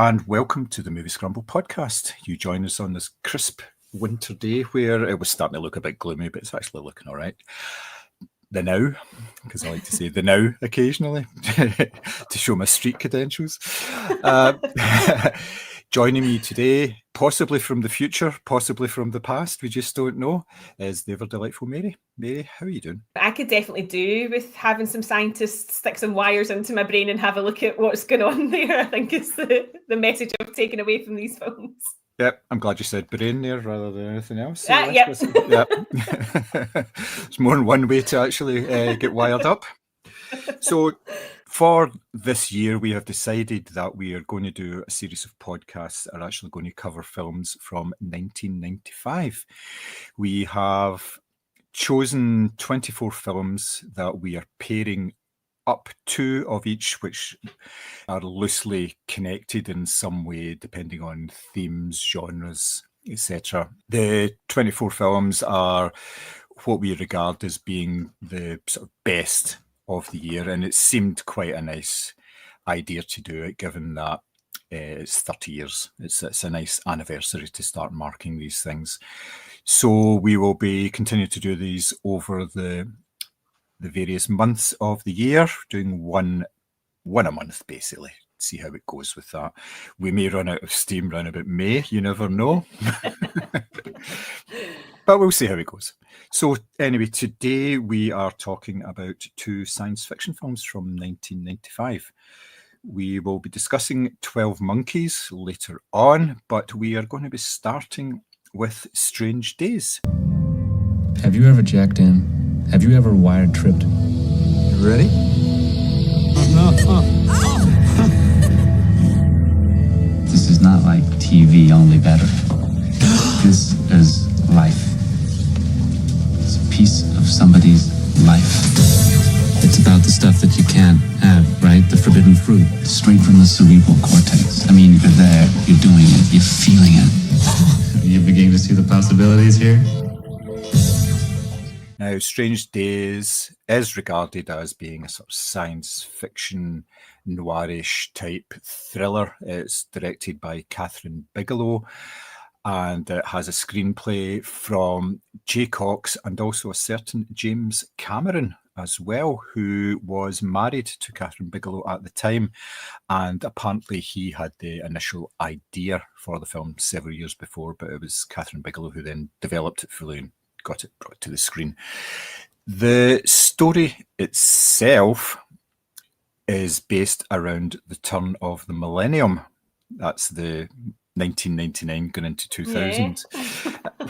and welcome to the Moviescramble podcast. You join us on this crisp winter day where it was starting to look a bit gloomy, but it's actually looking all right. The now, because I like to say the now occasionally to show my street credentials. Joining me today, possibly from the future, possibly from the past, we just don't know, is the ever delightful Mary. Mary, how are you doing? I could definitely do with having some scientists stick some wires into my brain and have a look at what's going on there, I think is the message I've taken away from these films. Yep, I'm glad you said brain there rather than anything else. Yep. Yep. It's more than one way to actually get wired up. So for this year, we have decided that we are going to do a series of podcasts that are actually going to cover films from 1995. We have chosen 24 films that we are pairing up two of each, which are loosely connected in some way, depending on themes, genres, etc. The 24 films are what we regard as being the sort of best of the year, and it seemed quite a nice idea to do it, given that it's 30 years. It's a nice anniversary to start marking these things. So we will be continuing to do these over the various months of the year, doing one a month, basically. See how it goes with that. We may run out of steam around about May, you never know. But we'll see how it goes. So anyway, today we are talking about two science fiction films from 1995. We will be discussing 12 Monkeys later on, but we are going to be starting with Strange Days. Have you ever jacked in? Have you ever wired tripped? You ready? This is not like TV, only better. This is life. It's a piece of somebody's life. It's about the stuff that you can't have, right? The forbidden fruit. Straight from the cerebral cortex. I mean, you're there, you're doing it, you're feeling it. You're beginning to see the possibilities here? Now, Strange Days is regarded as being a sort of science fiction, noirish type thriller. It's directed by Catherine Bigelow, and it has a screenplay from Jay Cox and also a certain James Cameron as well, who was married to Catherine Bigelow at the time, and apparently he had the initial idea for the film several years before, but it was Catherine Bigelow who then developed it fully and got it brought to the screen. The story itself is based around the turn of the millennium. That's the 1999 going into 2000,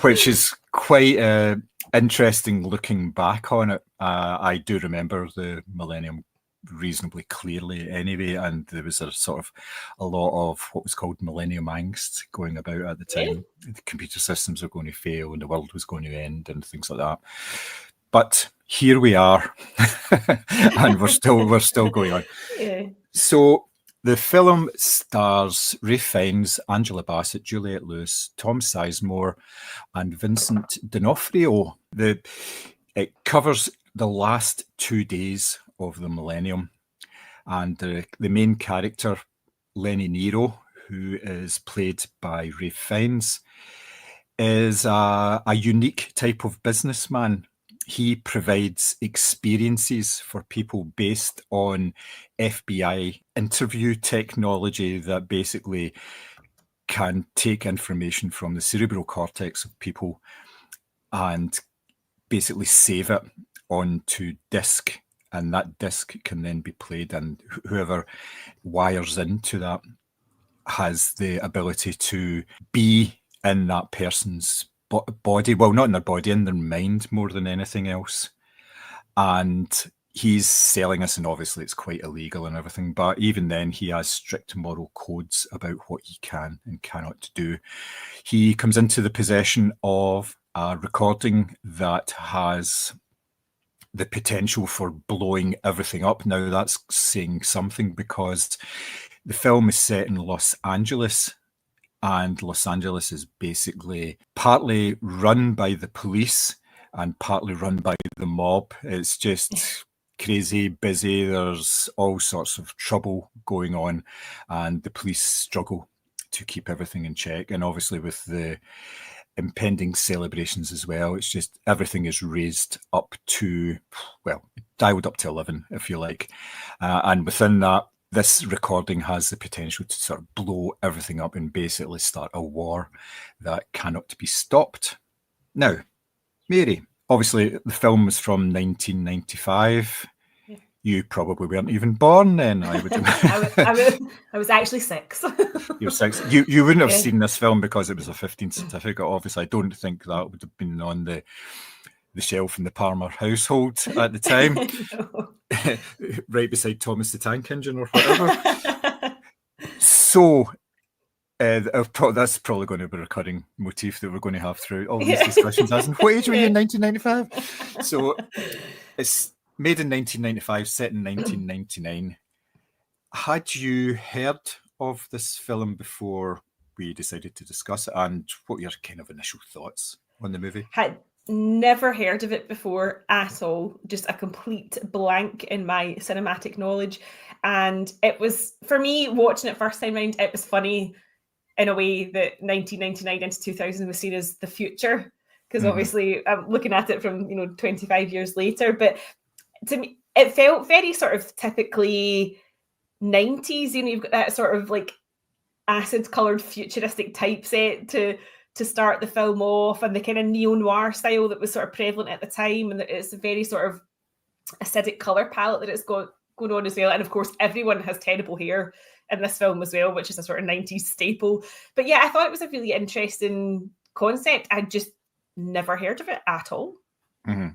which is quite interesting looking back on it. I do remember the millennium reasonably clearly anyway, and there was a sort of a lot of what was called millennium angst going about at the time. The computer systems were going to fail and the world was going to end and things like that. But here we are, and we're still going on. Yeah. So the film stars Ralph Fiennes, Angela Bassett, Juliette Lewis, Tom Sizemore, and Vincent D'Onofrio. It covers the last 2 days of the millennium, and the main character, Lenny Nero, who is played by Ralph Fiennes, is a unique type of businessman. He provides experiences for people based on FBI interview technology that basically can take information from the cerebral cortex of people and basically save it onto disk, and that disk can then be played, and whoever wires into that has the ability to be in that person's body, well, not in their body, in their mind more than anything else. And he's selling us, and obviously it's quite illegal and everything, but even then he has strict moral codes about what he can and cannot do. He comes into the possession of a recording that has the potential for blowing everything up. Now that's saying something, because the film is set in Los Angeles, and Los Angeles is basically partly run by the police and partly run by the mob. It's just crazy, busy. There's all sorts of trouble going on, and the police struggle to keep everything in check. And obviously with the impending celebrations as well, it's just everything is raised up to, well, dialed up to 11, if you like. And within that, this recording has the potential to sort of blow everything up and basically start a war that cannot be stopped. Now, Mary, obviously the film was from 1995. Yeah. You probably weren't even born then, I would imagine. I was actually 6. You were 6. You wouldn't have Yeah. seen this film because it was a 15 certificate. Obviously, I don't think that would have been on the shelf in the Palmer household at the time. No. Right beside Thomas the Tank Engine or whatever. So that's probably going to be a recurring motif that we're going to have through all these discussions. As in, what age were you in 1995? So it's made in 1995, set in 1999. Had you heard of this film before we decided to discuss it, and what were your kind of initial thoughts on the movie? Had never heard of it before at all. Just a complete blank in my cinematic knowledge. And it was, for me, watching it first time round, it was funny in a way that 1999 into 2000 was seen as the future. Because obviously I'm looking at it from, 25 years later. But to me, it felt very sort of typically 90s. You've got that sort of like acid-coloured futuristic typeset to start the film off, and the kind of neo-noir style that was sort of prevalent at the time, and it's a very sort of acidic colour palette that it's going on as well. And of course, everyone has terrible hair in this film as well, which is a sort of 90s staple. But yeah, I thought it was a really interesting concept. I'd just never heard of it at all. Mm-hmm.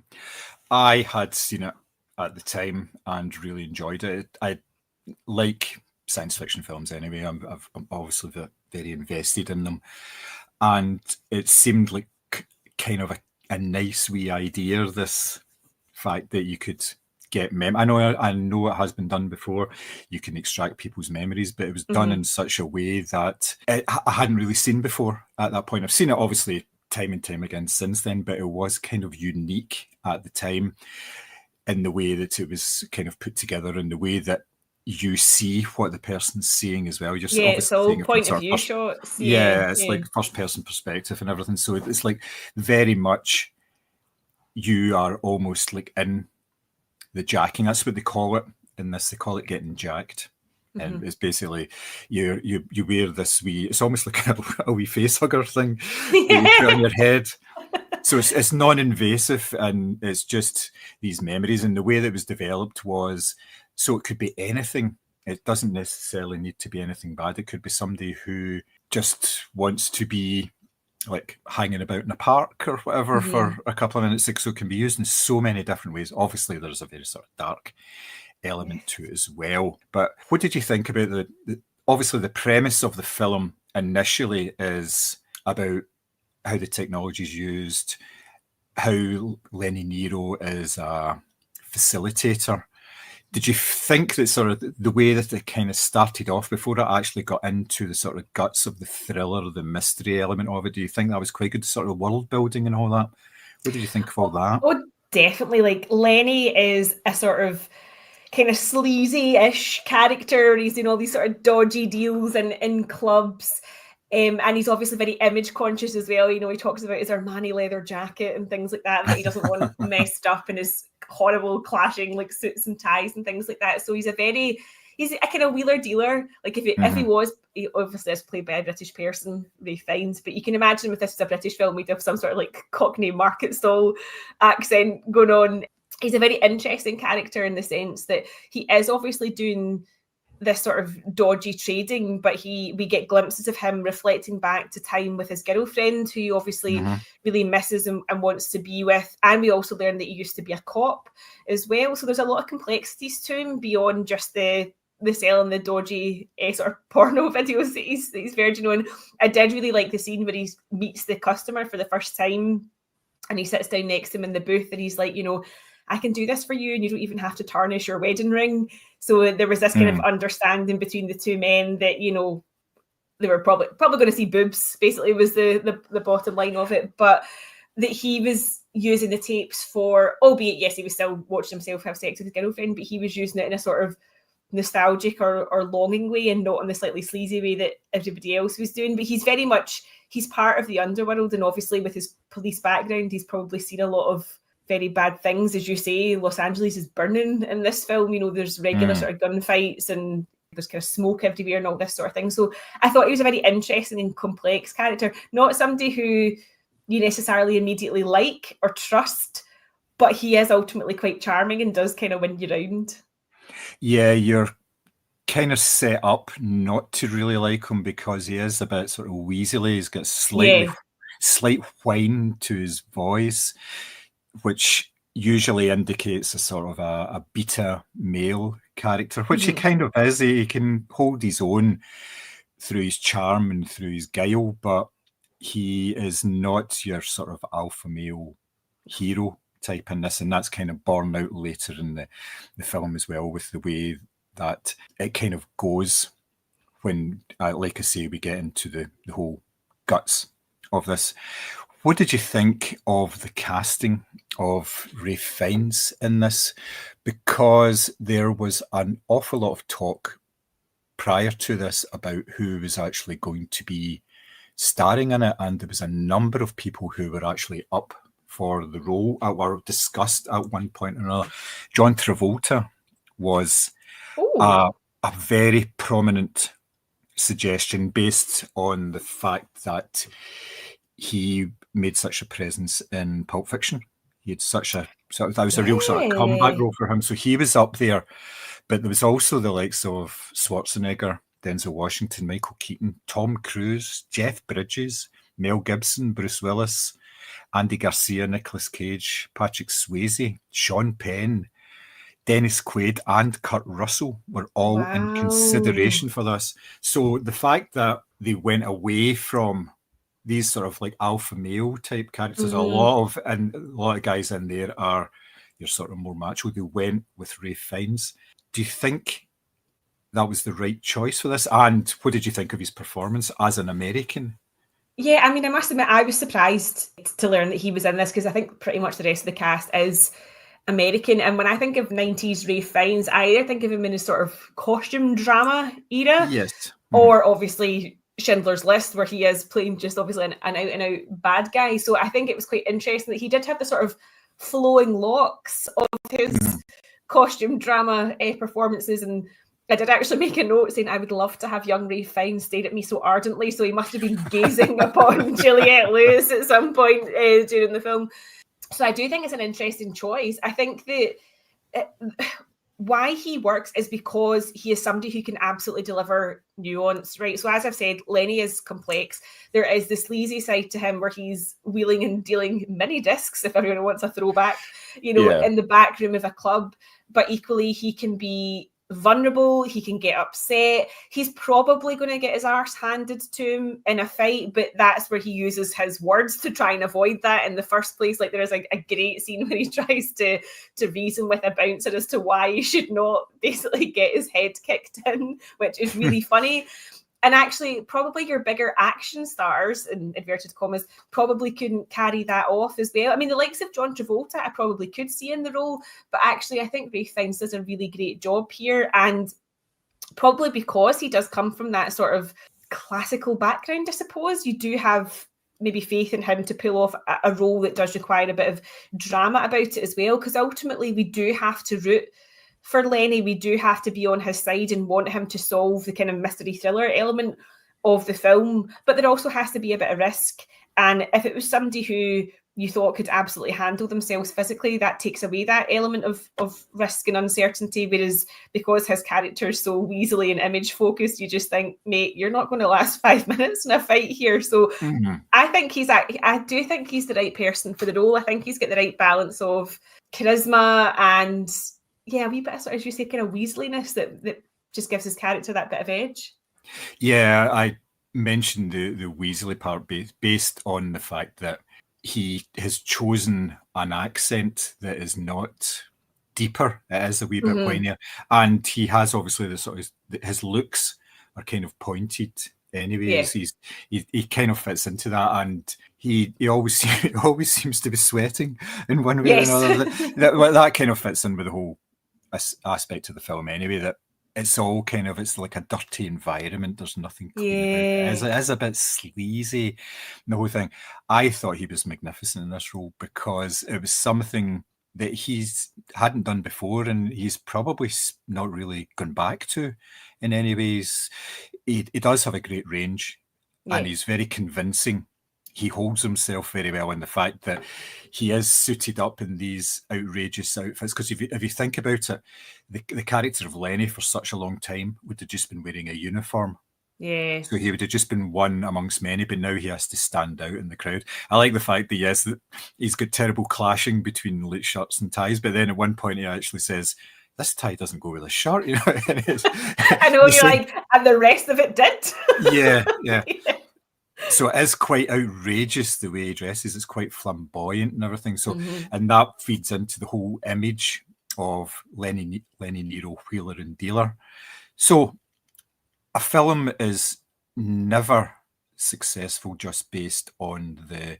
I had seen it at the time and really enjoyed it. I like science fiction films anyway. I'm obviously very invested in them. And it seemed like kind of a nice wee idea, this fact that you could get I know it has been done before. You can extract people's memories, but it was done in such a way that I hadn't really seen before at that point. I've seen it obviously time and time again since then, but it was kind of unique at the time in the way that it was kind of put together, in the way that you see what the person's saying as well. You're it's all point of view shots. Yeah, it's like first person perspective and everything. So it's like very much you are almost like in the jacking. That's what they call it in this. They call it getting jacked. And it's basically you wear this wee, it's almost like a wee face hugger thing that you put on your head. So it's non-invasive, and it's just these memories. And the way that it was developed was, so it could be anything. It doesn't necessarily need to be anything bad. It could be somebody who just wants to be like hanging about in a park or whatever for a couple of minutes. So it can be used in so many different ways. Obviously, there's a very sort of dark element to it as well. But what did you think about obviously the premise of the film initially is about how the technology is used, how Lenny Nero is a facilitator. Did you think that sort of the way that it kind of started off before it actually got into the sort of guts of the thriller, the mystery element of it, do you think that was quite good, sort of world building and all that? What did you think of all that? Oh, definitely. Like, Lenny is a sort of kind of sleazy-ish character. He's doing all these sort of dodgy deals in clubs. And he's obviously very image conscious as well. He talks about his Armani leather jacket and things like that he doesn't want messed up, in his horrible clashing like suits and ties and things like that. So he's a kind of wheeler dealer. Like if he obviously is played by a British person, Ray Fiennes, but you can imagine if this is a British film, we'd have some sort of like Cockney market stall accent going on. He's a very interesting character in the sense that he is obviously doing this sort of dodgy trading, but we get glimpses of him reflecting back to time with his girlfriend, who obviously really misses and wants to be with. And we also learn that he used to be a cop as well. So there's a lot of complexities to him beyond just the selling the dodgy sort of porno videos that he's verging on. I did really like the scene where he meets the customer for the first time, and he sits down next to him in the booth, and he's like, I can do this for you, and you don't even have to tarnish your wedding ring. So there was this kind of understanding between the two men that, they were probably going to see boobs, basically was the bottom line of it. But that he was using the tapes for, albeit, yes, he was still watching himself have sex with his girlfriend, but he was using it in a sort of nostalgic or longing way, and not in the slightly sleazy way that everybody else was doing. But he's very much, he's part of the underworld, and obviously with his police background, he's probably seen a lot of very bad things. As you say, Los Angeles is burning in this film. You know, there's regular sort of gunfights, and there's kind of smoke everywhere and all this sort of thing. So I thought he was a very interesting and complex character, not somebody who you necessarily immediately like or trust, but he is ultimately quite charming and does kind of win you round. Yeah, you're kind of set up not to really like him because he is a bit sort of weaselly. He's got slight whine to his voice, which usually indicates a sort of a beta male character, which he kind of is. He can hold his own through his charm and through his guile, but he is not your sort of alpha male hero type in this, and that's kind of borne out later in the film as well, with the way that it kind of goes when, like I say, we get into the whole guts of this. What did you think of the casting of Ralph Fiennes in this? Because there was an awful lot of talk prior to this about who was actually going to be starring in it, and there was a number of people who were actually up for the role, were discussed at one point or another. John Travolta was a very prominent suggestion based on the fact that he made such a presence in Pulp Fiction. He had that was a real sort of comeback role for him. So he was up there, but there was also the likes of Schwarzenegger, Denzel Washington, Michael Keaton, Tom Cruise, Jeff Bridges, Mel Gibson, Bruce Willis, Andy Garcia, Nicolas Cage, Patrick Swayze, Sean Penn, Dennis Quaid, and Kurt Russell were all in consideration for this. So the fact that they went away from these sort of like alpha male type characters, a lot of guys in there are your sort of more macho. They went with Ralph Fiennes. Do you think that was the right choice for this? And what did you think of his performance as an American? Yeah, I mean, I must admit, I was surprised to learn that he was in this, because I think pretty much the rest of the cast is American. And when I think of 90s Ralph Fiennes, I either think of him in a sort of costume drama era, or obviously Schindler's List, where he is playing just obviously an out-and-out bad guy. So I think it was quite interesting that he did have the sort of flowing locks of his costume drama performances. And I did actually make a note saying I would love to have young Ralph Fiennes stare at me so ardently. So he must have been gazing upon Juliette Lewis at some point during the film. So I do think it's an interesting choice. I think that why he works is because he is somebody who can absolutely deliver nuance, right? So as I've said, Lenny is complex. There is the sleazy side to him where he's wheeling and dealing mini discs, if everyone wants a throwback, in the back room of a club. But equally, he can be vulnerable, he can get upset, he's probably going to get his arse handed to him in a fight, but that's where he uses his words to try and avoid that in the first place. Like, there is a great scene where he tries to reason with a bouncer as to why he should not basically get his head kicked in, which is really funny. And actually, probably your bigger action stars, in inverted commas, probably couldn't carry that off as well. I mean, the likes of John Travolta, I probably could see in the role, but actually, I think Ralph Fiennes does a really great job here. And probably because he does come from that sort of classical background, I suppose, you do have maybe faith in him to pull off a role that does require a bit of drama about it as well. Because ultimately, we do have to root for Lenny, we do have to be on his side and want him to solve the kind of mystery thriller element of the film, but there also has to be a bit of risk. And if it was somebody who you thought could absolutely handle themselves physically, that takes away that element of risk and uncertainty, whereas because his character is so weaselly and image focused, you just think, mate, you're not going to last 5 minutes in a fight here. So I do think he's the right person for the role. I think he's got the right balance of charisma and a wee bit of, sort of, as you say, kind of weaseliness that just gives his character that bit of edge. Yeah, I mentioned the Weasley part based on the fact that he has chosen an accent that is not deeper. It is a wee bit whinier. And he has obviously the sort of, his looks are kind of pointed anyway. Yeah. He kind of fits into that, and he always he always seems to be sweating in one way Yes. or another. That kind of fits in with the whole aspect of the film anyway, that it's all kind of, it's like a dirty environment. There's nothing clean about it. It is a bit sleazy, the whole thing. I thought he was magnificent in this role because it was something that he's hadn't done before, and he's probably not really gone back to in any ways. He does have a great range, and he's very convincing. He holds himself very well in the fact that he is suited up in these outrageous outfits. Because if you think about it, the character of Lenny for such a long time would have just been wearing a uniform. Yeah. So he would have just been one amongst many, but now he has to stand out in the crowd. I like the fact that, yes, that he's got terrible clashing between like shirts and ties, but then at one point he actually says, this tie doesn't go with a shirt, you know. I know, you're like, and the rest of it did. Yeah. So it is quite outrageous the way he dresses. It's quite flamboyant and everything. So, and that feeds into the whole image of Lenny Nero, wheeler and dealer. So a film is never successful just based on the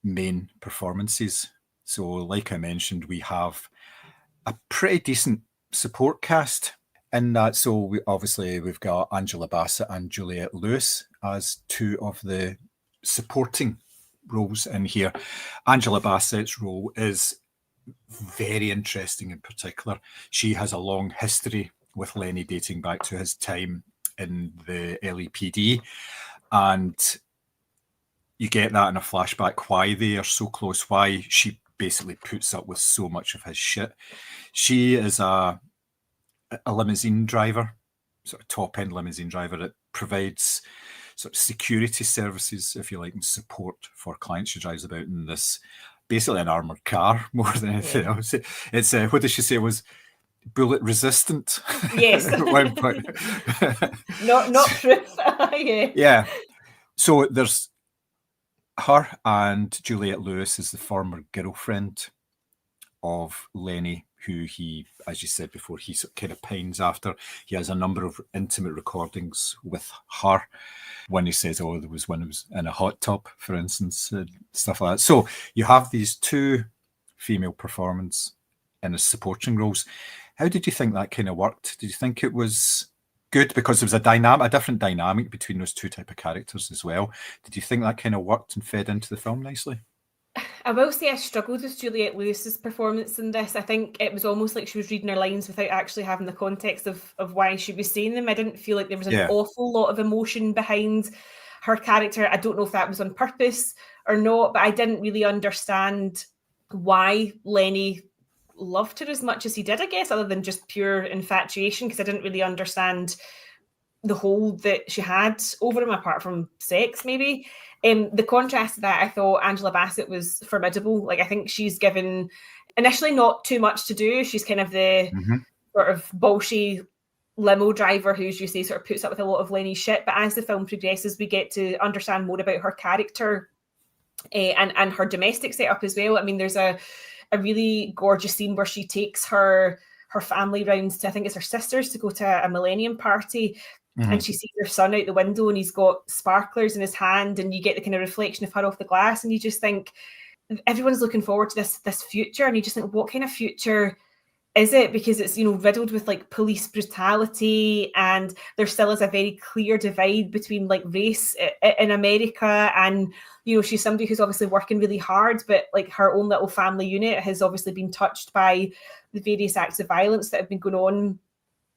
main performances. So like I mentioned, we have a pretty decent support cast in that. So we've got Angela Bassett and Juliette Lewis as two of the supporting roles in here. Angela Bassett's role is very interesting in particular. She has a long history with Lenny dating back to his time in the LAPD, and you get that in a flashback why they are so close, why she basically puts up with so much of his shit. She is a limousine driver, sort of top-end limousine driver that provides sort of security services, if you like, and support for clients. She drives about in this, basically an armoured car more than anything else. It's what did she say, was bullet resistant? Yes. At one point. not proof. Yeah. So there's her, and Juliette Lewis is the former girlfriend of Lenny, who he, as you said before, he sort of kind of pines after. He has a number of intimate recordings with her. When he says, oh, there was one who was in a hot tub, for instance, stuff like that. So you have these two female performers in as supporting roles. How did you think that kind of worked? Did you think it was good? Because there was a different dynamic between those two type of characters as well. Did you think that kind of worked and fed into the film nicely? I will say I struggled with Juliette Lewis's performance in this. I think it was almost like she was reading her lines without actually having the context of why she was saying them. I didn't feel like there was an awful lot of emotion behind her character. I don't know if that was on purpose or not, but I didn't really understand why Lenny loved her as much as he did, I guess, other than just pure infatuation, because I didn't really understand the hold that she had over him, apart from sex, maybe. The contrast to that, I thought Angela Bassett was formidable. Like, I think she's given initially not too much to do. She's kind of the sort of bolshy limo driver who, as you say, sort of puts up with a lot of Lenny's shit. But as the film progresses, we get to understand more about her character and her domestic setup as well. I mean, there's a really gorgeous scene where she takes her family round to, I think it's her sisters, to go to a millennium party. And she sees her son out the window and he's got sparklers in his hand, and you get the kind of reflection of her off the glass, and you just think everyone's looking forward to this future, and you just think, what kind of future is it? Because it's, riddled with like police brutality, and there still is a very clear divide between like race in America, and she's somebody who's obviously working really hard, but like her own little family unit has obviously been touched by the various acts of violence that have been going on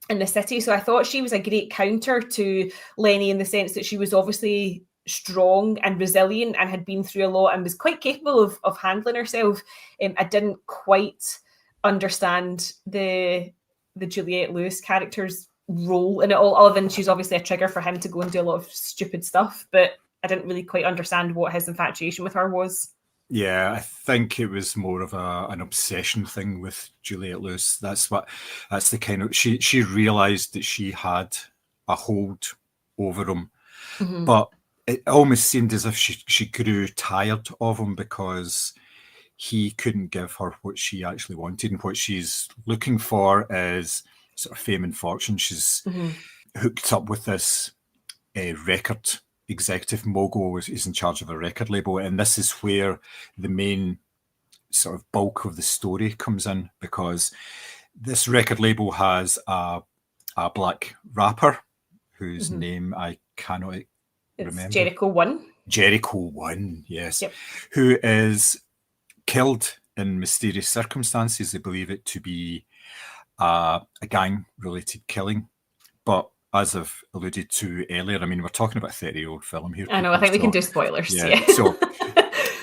in the city. So I thought she was a great counter to Lenny in the sense that she was obviously strong and resilient and had been through a lot and was quite capable of handling herself. I didn't quite understand the Juliette Lewis character's role in it all, other than she's obviously a trigger for him to go and do a lot of stupid stuff, but I didn't really quite understand what his infatuation with her was. Yeah, I think it was more of an obsession thing with Juliette Lewis. That's the kind of, she realised that she had a hold over him, but it almost seemed as if she grew tired of him because he couldn't give her what she actually wanted, and what she's looking for is sort of fame and fortune. She's hooked up with this record executive mogul is in charge of a record label, and this is where the main sort of bulk of the story comes in, because this record label has a black rapper whose name I cannot remember. Jericho 1. Jericho 1, yes. Yep. Who is killed in mysterious circumstances. They believe it to be a gang-related killing. But as I've alluded to earlier, I mean, we're talking about a 30-year-old film here. I know, I think we can do spoilers. Yeah. So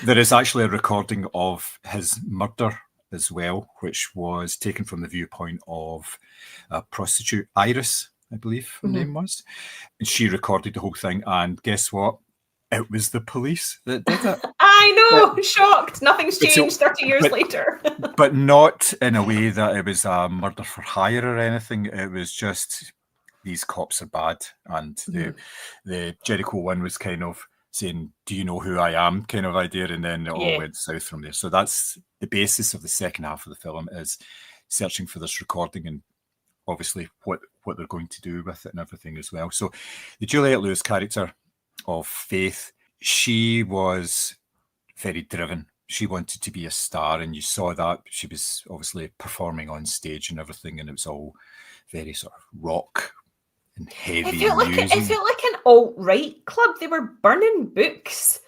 there is actually a recording of his murder as well, which was taken from the viewpoint of a prostitute, Iris, I believe her name was. And she recorded the whole thing. And guess what? It was the police that did it. I know, shocked. Nothing's changed 30 years later. But not in a way that it was a murder for hire or anything. It was just, these cops are bad. And the Jericho 1 was kind of saying, do you know who I am, kind of idea. And then it all went south from there. So that's the basis of the second half of the film, is searching for this recording and obviously what they're going to do with it and everything as well. So the Juliette Lewis character of Faith, she was very driven. She wanted to be a star, and you saw that. She was obviously performing on stage and everything, and it was all very sort of rock and heavy. It felt like an alt-right club. They were burning books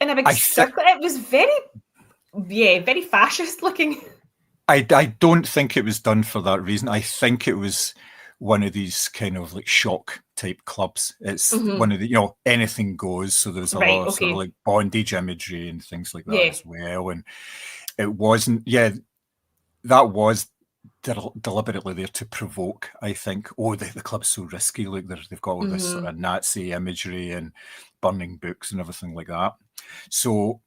in a big circle. It was very fascist looking. I don't think it was done for that reason. I think it was one of these kind of like shock type clubs. It's one of the, anything goes. So there's a lot of sort of like bondage imagery and things like that as well. And it wasn't, that was deliberately there to provoke, I think. Oh, the club's so risky. Look, they've got all this sort of Nazi imagery and burning books and everything like that. So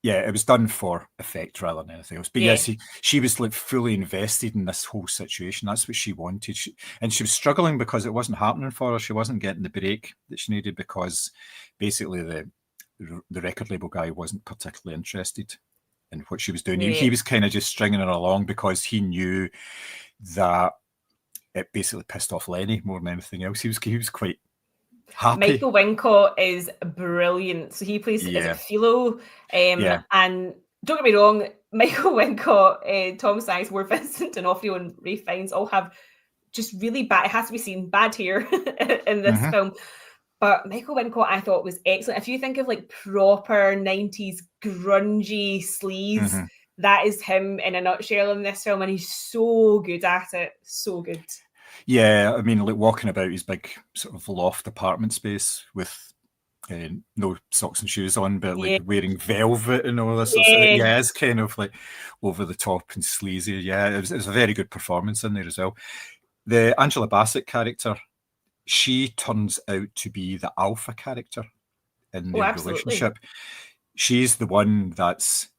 yeah, it was done for effect rather than anything else. But yes, she was like fully invested in this whole situation. That's what she wanted. And she was struggling because it wasn't happening for her. She wasn't getting the break that she needed because basically the record label guy wasn't particularly interested in what she was doing. He was kind of just stringing her along because he knew that it basically pissed off Lenny more than anything else. He was quite happy. Michael Wincott is brilliant. So he plays Philo. And don't get me wrong, Michael Wincott, Tom Hanks, Ward Vincent, D'Onofrio, and Ralph Fiennes all have just really bad, it has to be seen, bad hair in this film. But Michael Wincott, I thought, was excellent. If you think of like proper 90s grungy sleaze, that is him in a nutshell in this film, and he's so good at it. So good. Yeah, I mean, like walking about his big sort of loft apartment space with no socks and shoes on, but like wearing velvet and all this. It's kind of like over the top and sleazy. Yeah, it was a very good performance in there as well. The Angela Bassett character, she turns out to be the alpha character in their relationship. She's the one that's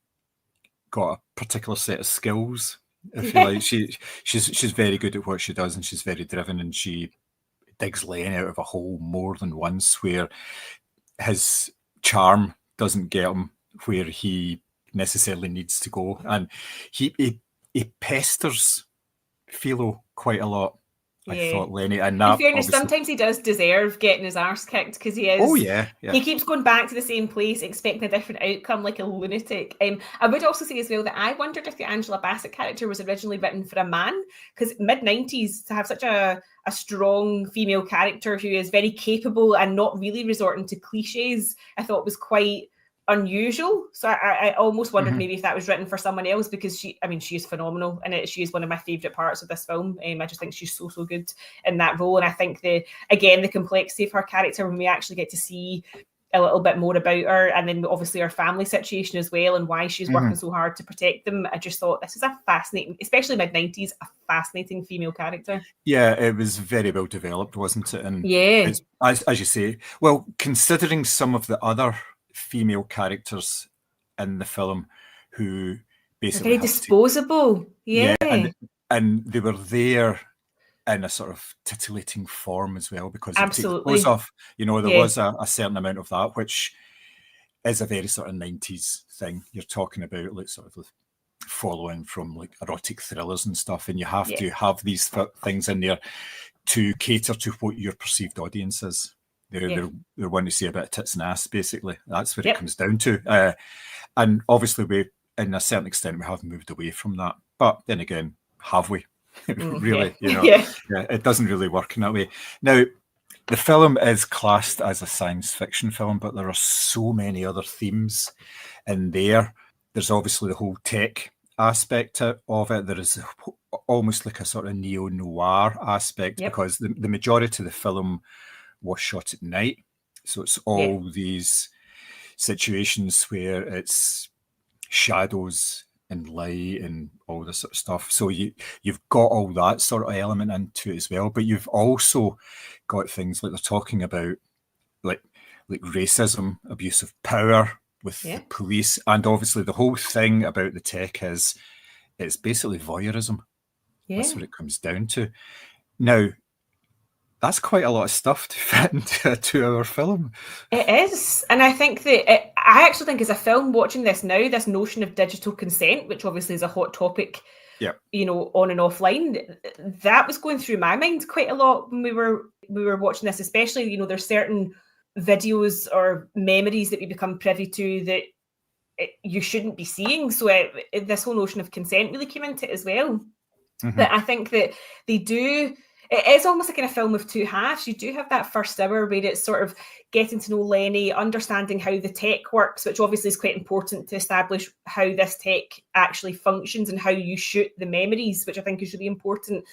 got a particular set of skills. If you like, she's very good at what she does, and she's very driven, and she digs Len out of a hole more than once where his charm doesn't get him where he necessarily needs to go, and he pesters Philo quite a lot. I thought Lenny, and that, in fairness, sometimes he does deserve getting his arse kicked because he is. Oh yeah. He keeps going back to the same place, expecting a different outcome, like a lunatic. I would also say as well that I wondered if the Angela Bassett character was originally written for a man, because mid-90s to have such a strong female character who is very capable and not really resorting to cliches, I thought was quite unusual. So I almost wondered maybe if that was written for someone else, because she is phenomenal, and she is one of my favorite parts of this film. I just think she's so good in that role, and I think the complexity of her character when we actually get to see a little bit more about her, and then obviously her family situation as well, and why she's working so hard to protect them. I just thought this is a fascinating, especially mid-90s, a fascinating female character. Yeah, it was very well developed, wasn't it? And it's, as you say, well, considering some of the other female characters in the film who basically very disposable, and they were there in a sort of titulating form as well, because absolutely take off, there was a certain amount of that, which is a very sort of 90s thing. You're talking about like sort of following from like erotic thrillers and stuff, and you have to have these things in there to cater to what your perceived audience is. They're wanting to see a bit of tits and ass, basically. That's what it comes down to. And obviously, in a certain extent, we have moved away from that. But then again, have we? Really, it doesn't really work in that way. Now, the film is classed as a science fiction film, but there are so many other themes in there. There's obviously the whole tech aspect of it. There is almost like a sort of neo-noir aspect because the majority of the film was shot at night. So it's all these situations where it's shadows and light and all this sort of stuff. So you've got all that sort of element into it as well, but you've also got things like they're talking about like racism, abuse of power with the police, and obviously the whole thing about the tech is it's basically voyeurism. That's what it comes down to. Now, that's quite a lot of stuff to fit into a 2-hour film. It is. And I think that I actually think as a film watching this now, this notion of digital consent, which obviously is a hot topic, on and offline, that was going through my mind quite a lot when we were watching this, especially, there's certain videos or memories that we become privy to that you shouldn't be seeing. So this whole notion of consent really came into it as well. Mm-hmm. But I think that they do... It is almost like in a film of two halves. You do have that first hour where it's sort of getting to know Lenny, understanding how the tech works, which obviously is quite important to establish how this tech actually functions and how you shoot the memories, which I think is really important.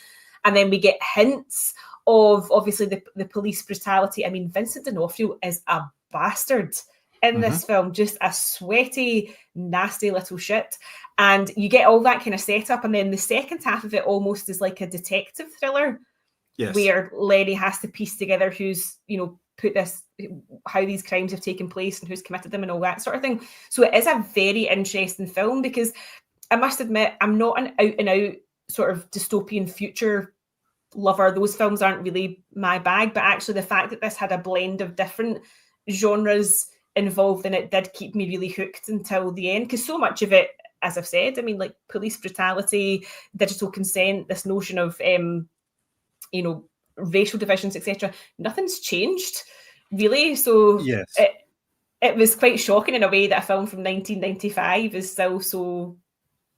And then we get hints of obviously the police brutality. I mean, Vincent D'Onofrio is a bastard in this film, just a sweaty, nasty little shit. And you get all that kind of setup. And then the second half of it almost is like a detective thriller. Yes. Where Lenny has to piece together who's, how these crimes have taken place and who's committed them and all that sort of thing. So it is a very interesting film because I must admit, I'm not an out and out sort of dystopian future lover. Those films aren't really my bag, but actually the fact that this had a blend of different genres involved in it did keep me really hooked until the end, because so much of it, as I've said, I mean, like police brutality, digital consent, this notion of racial divisions, etc. Nothing's changed, really. So it was quite shocking in a way that a film from 1995 is still so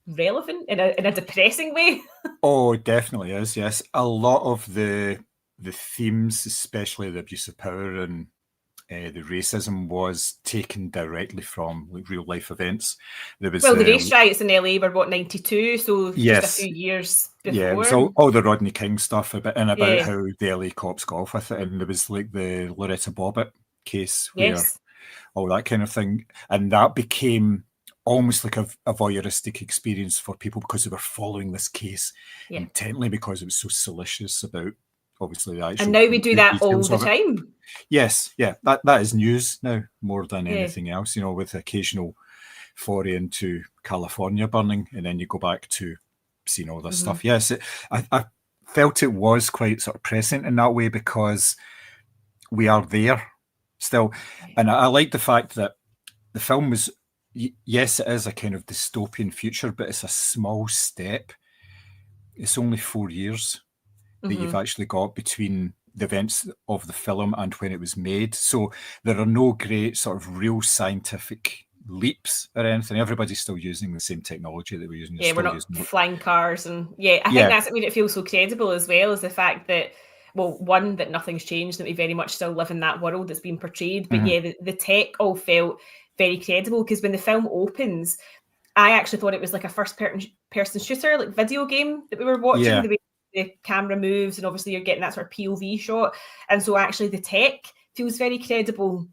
relevant in a depressing way. Oh, definitely is. Yes, a lot of the themes, especially the abuse of power and the racism, was taken directly from real life events. There was the race riots in LA were 92, so just a few years before. Yeah, it was all the Rodney King stuff about how the LA cops got off with it, and there was like the Loretta Bobbitt case where all that kind of thing, and that became almost like a voyeuristic experience for people because they were following this case intently because it was so salacious about obviously the actual. And now we do that all the time. Yes, that is news now more than anything else. With occasional foray into California burning, and then you go back to seeing all this stuff. Yes, I felt it was quite sort of present in that way because we are there still, and I like the fact that the film was. Yes, it is a kind of dystopian future, but it's a small step. It's only 4 years that you've actually got between the events of the film and when it was made. So there are no great sort of real scientific leaps or anything. Everybody's still using the same technology that we're using. Yeah, we're not flying cars. And I think that's what made it feel so credible as well, is the fact that, well, one, that nothing's changed, that we very much still live in that world that's been portrayed. But the tech all felt very credible, because when the film opens, I actually thought it was like a first-person shooter, like video game that we were watching, the way the camera moves, and obviously you're getting that sort of POV shot. And so actually the tech feels very credible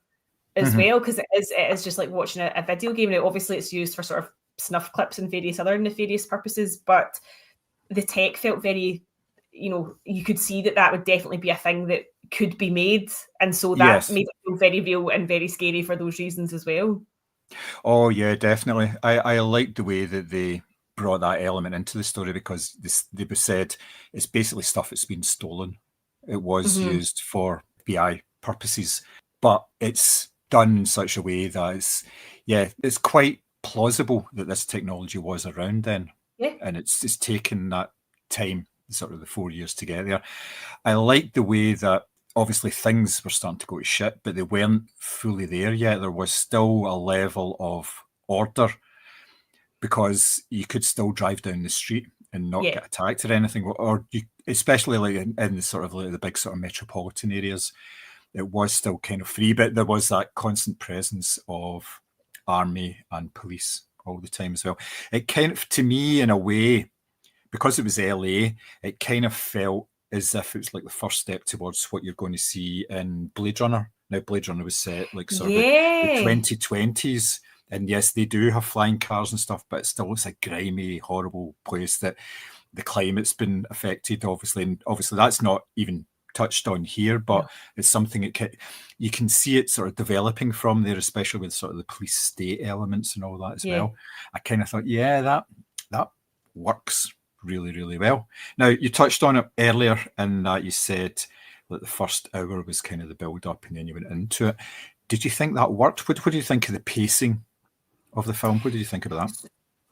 as well, because it is just like watching a video game. Now, obviously it's used for sort of snuff clips and various other nefarious purposes, but the tech felt very, you could see that would definitely be a thing that could be made, and so that made it feel very real and very scary for those reasons as well. Oh yeah, definitely. I liked the way that they brought that element into the story, because they said it's basically stuff that's been stolen. It was used for BI purposes, but it's done in such a way that it's quite plausible that this technology was around then, and it's taken that time, sort of the 4 years to get there. I like the way that obviously things were starting to go to shit, but they weren't fully there yet. There was still a level of order because you could still drive down the street and not get attacked or anything, or you, especially like in the sort of like the big sort of metropolitan areas, it was still kind of free, but there was that constant presence of army and police all the time as well. It kind of, to me, in a way, because it was LA, it kind of felt as if it was like the first step towards what you're going to see in Blade Runner. Now, Blade Runner was set like sort of the 2020s. And yes, they do have flying cars and stuff, but it's a grimy, horrible place that the climate's been affected, obviously. And obviously that's not even touched on here, but it's something you can see it sort of developing from there, especially with sort of the police state elements and all that as well. I kind of thought, that works really, really well. Now, you touched on it earlier in that you said that the first hour was kind of the build-up and then you went into it. Did you think that worked? What do you think of the pacing of the film? What did you think about that?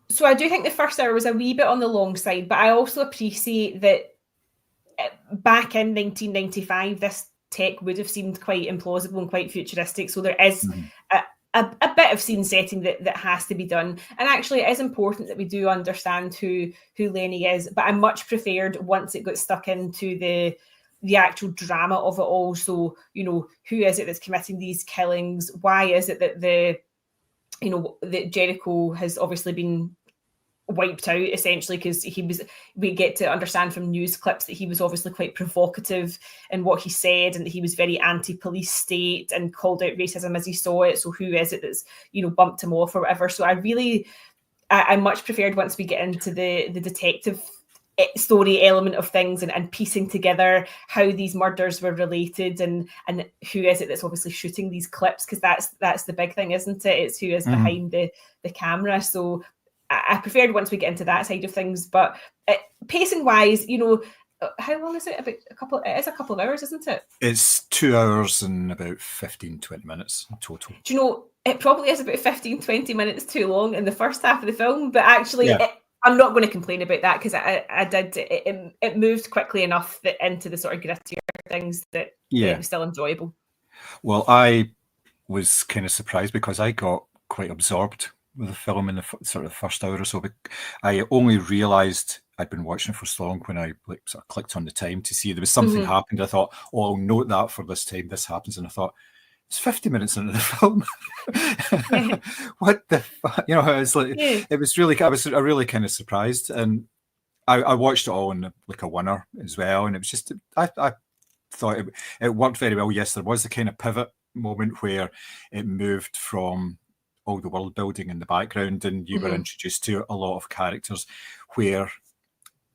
So I do think the first hour was a wee bit on the long side, but I also appreciate that back in 1995, this tech would have seemed quite implausible and quite futuristic. So there is a bit of scene setting that has to be done. And actually, it is important that we do understand who Lenny is. But I much preferred once it got stuck into the actual drama of it all. So, who is it that's committing these killings? Why is it that that Jericho has obviously been wiped out, essentially, because we get to understand from news clips that he was obviously quite provocative in what he said and that he was very anti-police state and called out racism as he saw it. So who is it that's bumped him off or whatever? So I much preferred once we get into the detective story element of things and piecing together how these murders were related and who is it that's obviously shooting these clips, because that's the big thing, isn't it? It's who is behind the camera. So I preferred once we get into that side of things. But pacing wise, how long is it? It is a couple of hours, isn't it? It's 2 hours and about 15-20 minutes total. Do you know, it probably is about 15-20 minutes too long in the first half of the film, but actually I'm not going to complain about that, because it moved quickly enough into the sort of grittier things that it was still enjoyable. Well, I was kind of surprised because I got quite absorbed with the film in the sort of first hour or so. But I only realised I'd been watching it for so long when I sort of clicked on the time to see there was something happened. I thought, I'll note that for this time this happens, and I thought, it's 50 minutes into the film. What the fuck? It's like it was really. I was really kind of surprised, and I watched it all in like a winner as well, and it was just I thought it worked very well. Yes, there was a kind of pivot moment where it moved from all the world building in the background, and you were introduced to a lot of characters, where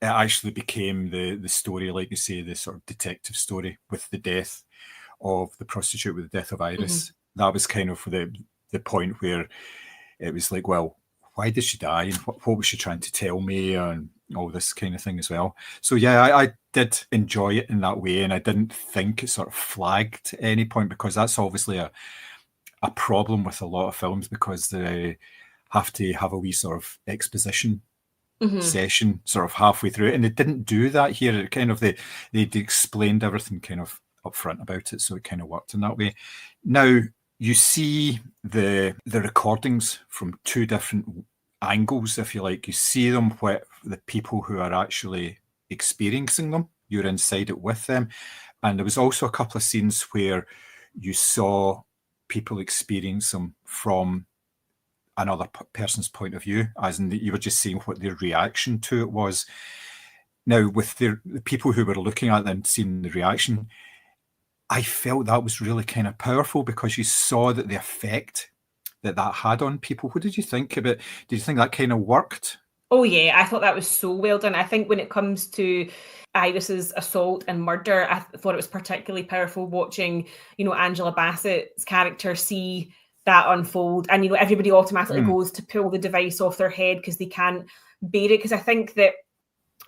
it actually became the story, like you say, the sort of detective story with the death of the prostitute, with the death of Iris. That was kind of the point where it was like, well, why did she die, and what was she trying to tell me, and all this kind of thing as well. So I did enjoy it in that way, and I didn't think it sort of flagged at any point, because that's obviously a problem with a lot of films, because they have to have a wee sort of exposition session sort of halfway through, and they didn't do that here. It kind of they explained everything kind of upfront about it, so it kind of worked in that way. Now you see the recordings from two different angles, if you like. You see them with the people who are actually experiencing them. You're inside it with them, and there was also a couple of scenes where you saw people experience them from another person's point of view, as in that you were just seeing what their reaction to it was. Now, with the people who were looking at it and seeing the reaction, I felt that was really kind of powerful, because you saw that the effect that had on people. What did you think about it? Did you think that kind of worked? Oh yeah, I thought that was so well done. I think when it comes to Iris's assault and murder, I thought it was particularly powerful watching, Angela Bassett's character see that unfold, and everybody automatically goes to pull the device off their head because they can't bear it. Because I think that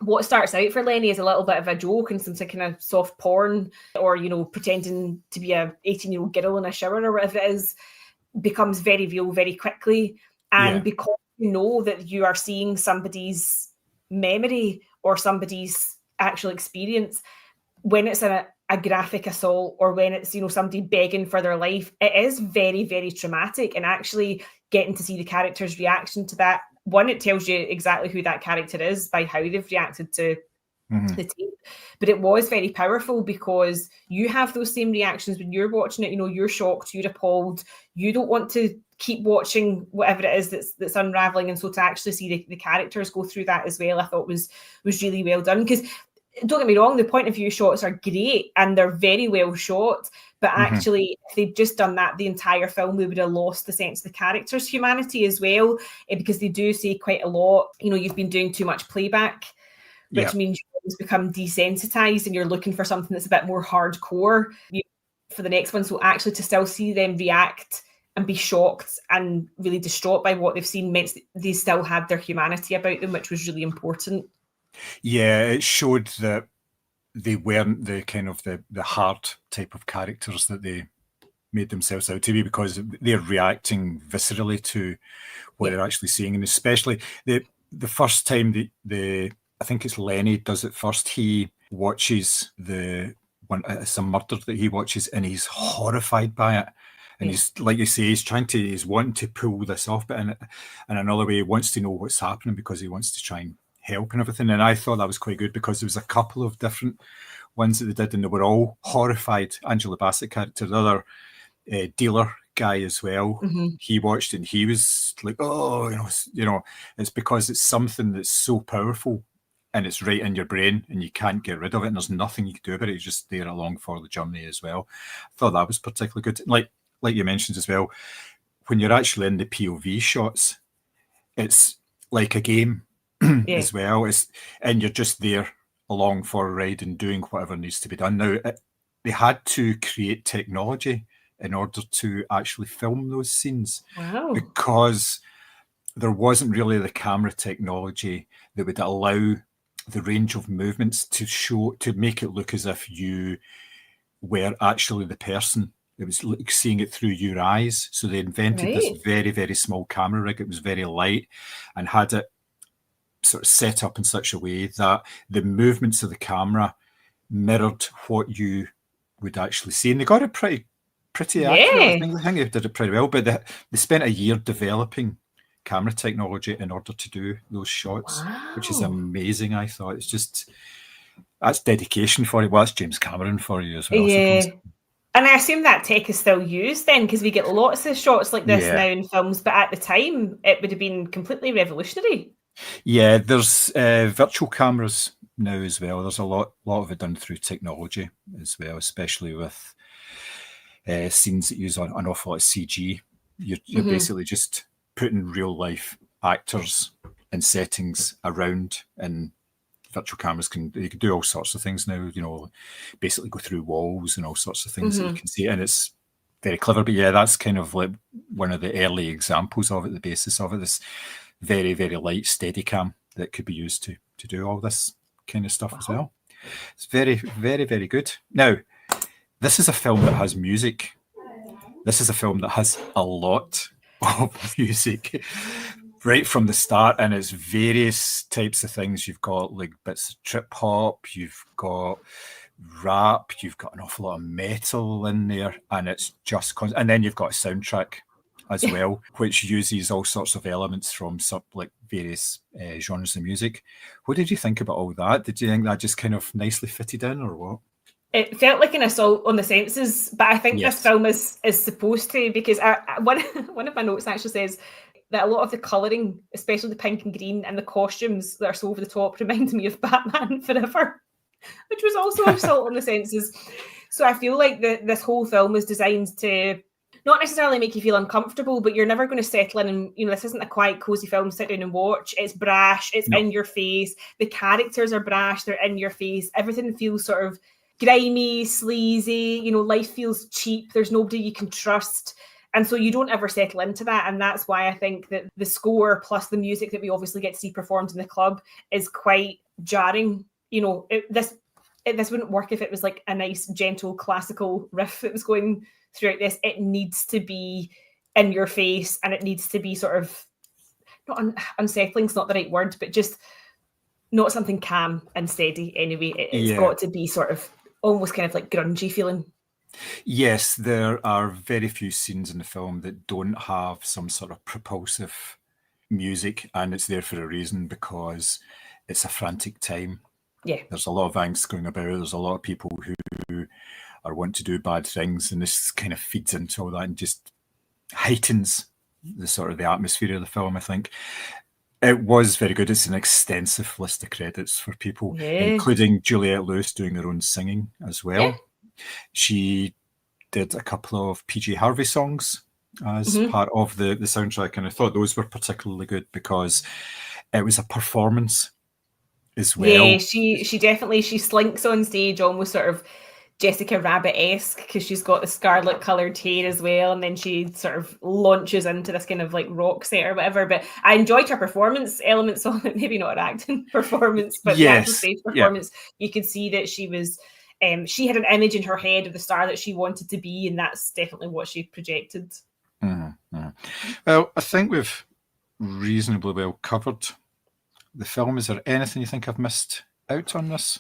what starts out for Lenny is a little bit of a joke and some kind of soft porn, or pretending to be a 18-year-old girl in a shower or whatever it is, becomes very real very quickly. And because you know that you are seeing somebody's memory or somebody's actual experience, when it's a a graphic assault or when it's, somebody begging for their life, it is very, very traumatic. And actually getting to see the character's reaction to that, one, it tells you exactly who that character is by how they've reacted to the tape. But it was very powerful because you have those same reactions when you're watching it. You're shocked, you're appalled, you don't want to keep watching whatever it is that's unraveling. And so to actually see the characters go through that as well, I thought was really well done. Because don't get me wrong, the point of view shots are great and they're very well shot, but actually if they'd just done that the entire film, we would have lost the sense of the characters' humanity as well, because they do say quite a lot, you've been doing too much playback, which means you always become desensitized and you're looking for something that's a bit more hardcore for the next one. So actually to still see them react and be shocked and really distraught by what they've seen meant they still had their humanity about them, which was really important. Yeah, it showed that they weren't the kind of the hard type of characters that they made themselves out to be, because they're reacting viscerally to what they're actually seeing. And especially the first time I think it's Lenny does it first, he watches it's a murder that he watches and he's horrified by it. And he's, like you say, he's wanting to pull this off, but in another way, he wants to know what's happening because he wants to try and help and everything. And I thought that was quite good because there was a couple of different ones that they did and they were all horrified. Angela Bassett character, the other dealer guy as well, he watched it and he was like, oh, it's because it's something that's so powerful and it's right in your brain and you can't get rid of it and there's nothing you can do about it. You're just there along for the journey as well. I thought that was particularly good. Like you mentioned as well, when you're actually in the POV shots, it's like a game as well. And you're just there along for a ride and doing whatever needs to be done. Now, they had to create technology in order to actually film those scenes. Wow. Because there wasn't really the camera technology that would allow the range of movements to make it look as if you were actually the person. It was like seeing it through your eyes. So they invented this very, very small camera rig. It was very light and had it sort of set up in such a way that the movements of the camera mirrored what you would actually see. And they got it pretty accurate. I think they did it pretty well. But they spent a year developing camera technology in order to do those shots, which is amazing. I thought that's dedication for you. Well, that's James Cameron for you as well. Yeah. And I assume that tech is still used then, because we get lots of shots like this now in films, but at the time it would have been completely revolutionary. Yeah, there's virtual cameras now as well. There's a lot of it done through technology as well, especially with scenes that use an awful lot of CG. You're basically just putting real life actors in settings around, and virtual cameras can do all sorts of things now, basically go through walls and all sorts of things that you can see, and it's very clever. But yeah, that's kind of like one of the early examples of it, the basis of it, this very, very light Steadicam that could be used to do all this kind of stuff as well. It's very, very, very good. Now, this is a film that has music. This is a film that has a lot of music right from the start, and it's various types of things. You've got like bits of trip hop, you've got rap, you've got an awful lot of metal in there, and it's just and then you've got a soundtrack as well, which uses all sorts of elements from various genres of music. What did you think about all that? Did you think that just kind of nicely fitted in, or what? It felt like an assault on the senses, but I think this film is supposed to, because one of my notes actually says that a lot of the colouring, especially the pink and green and the costumes that are so over the top, remind me of Batman Forever, which was also an assault on the senses. So I feel like this whole film is designed to not necessarily make you feel uncomfortable, but you're never going to settle in and, this isn't a quiet, cozy film to sit down and watch. It's brash, it's in your face. The characters are brash, they're in your face. Everything feels sort of grimy, sleazy, life feels cheap. There's nobody you can trust. And so you don't ever settle into that. And that's why I think that the score plus the music that we obviously get to see performed in the club is quite jarring. This wouldn't work if it was like a nice, gentle, classical riff that was going throughout this. It needs to be in your face, and it needs to be sort of, not unsettling, it's not the right word, but just not something calm and steady anyway. It's got to be sort of almost kind of like grungy feeling. Yes, there are very few scenes in the film that don't have some sort of propulsive music, and it's there for a reason, because it's a frantic time. Yeah. There's a lot of angst going about. There's a lot of people who are want to do bad things, and this kind of feeds into all that and just heightens the sort of the atmosphere of the film, I think. It was very good. It's an extensive list of credits for people, including Juliette Lewis doing her own singing as well. Yeah. She did a couple of PG Harvey songs as part of the soundtrack, and I thought those were particularly good because it was a performance as well. Yeah, she definitely, she slinks on stage almost sort of Jessica Rabbit-esque, because she's got the scarlet coloured hair as well, and then she sort of launches into this kind of like rock set or whatever. But I enjoyed her performance elements on it, maybe not her acting performance, but the actual stage performance. You could see that she was she had an image in her head of the star that she wanted to be, and that's definitely what she projected. Well, I think we've reasonably well covered the film. Is there anything you think I've missed out on this?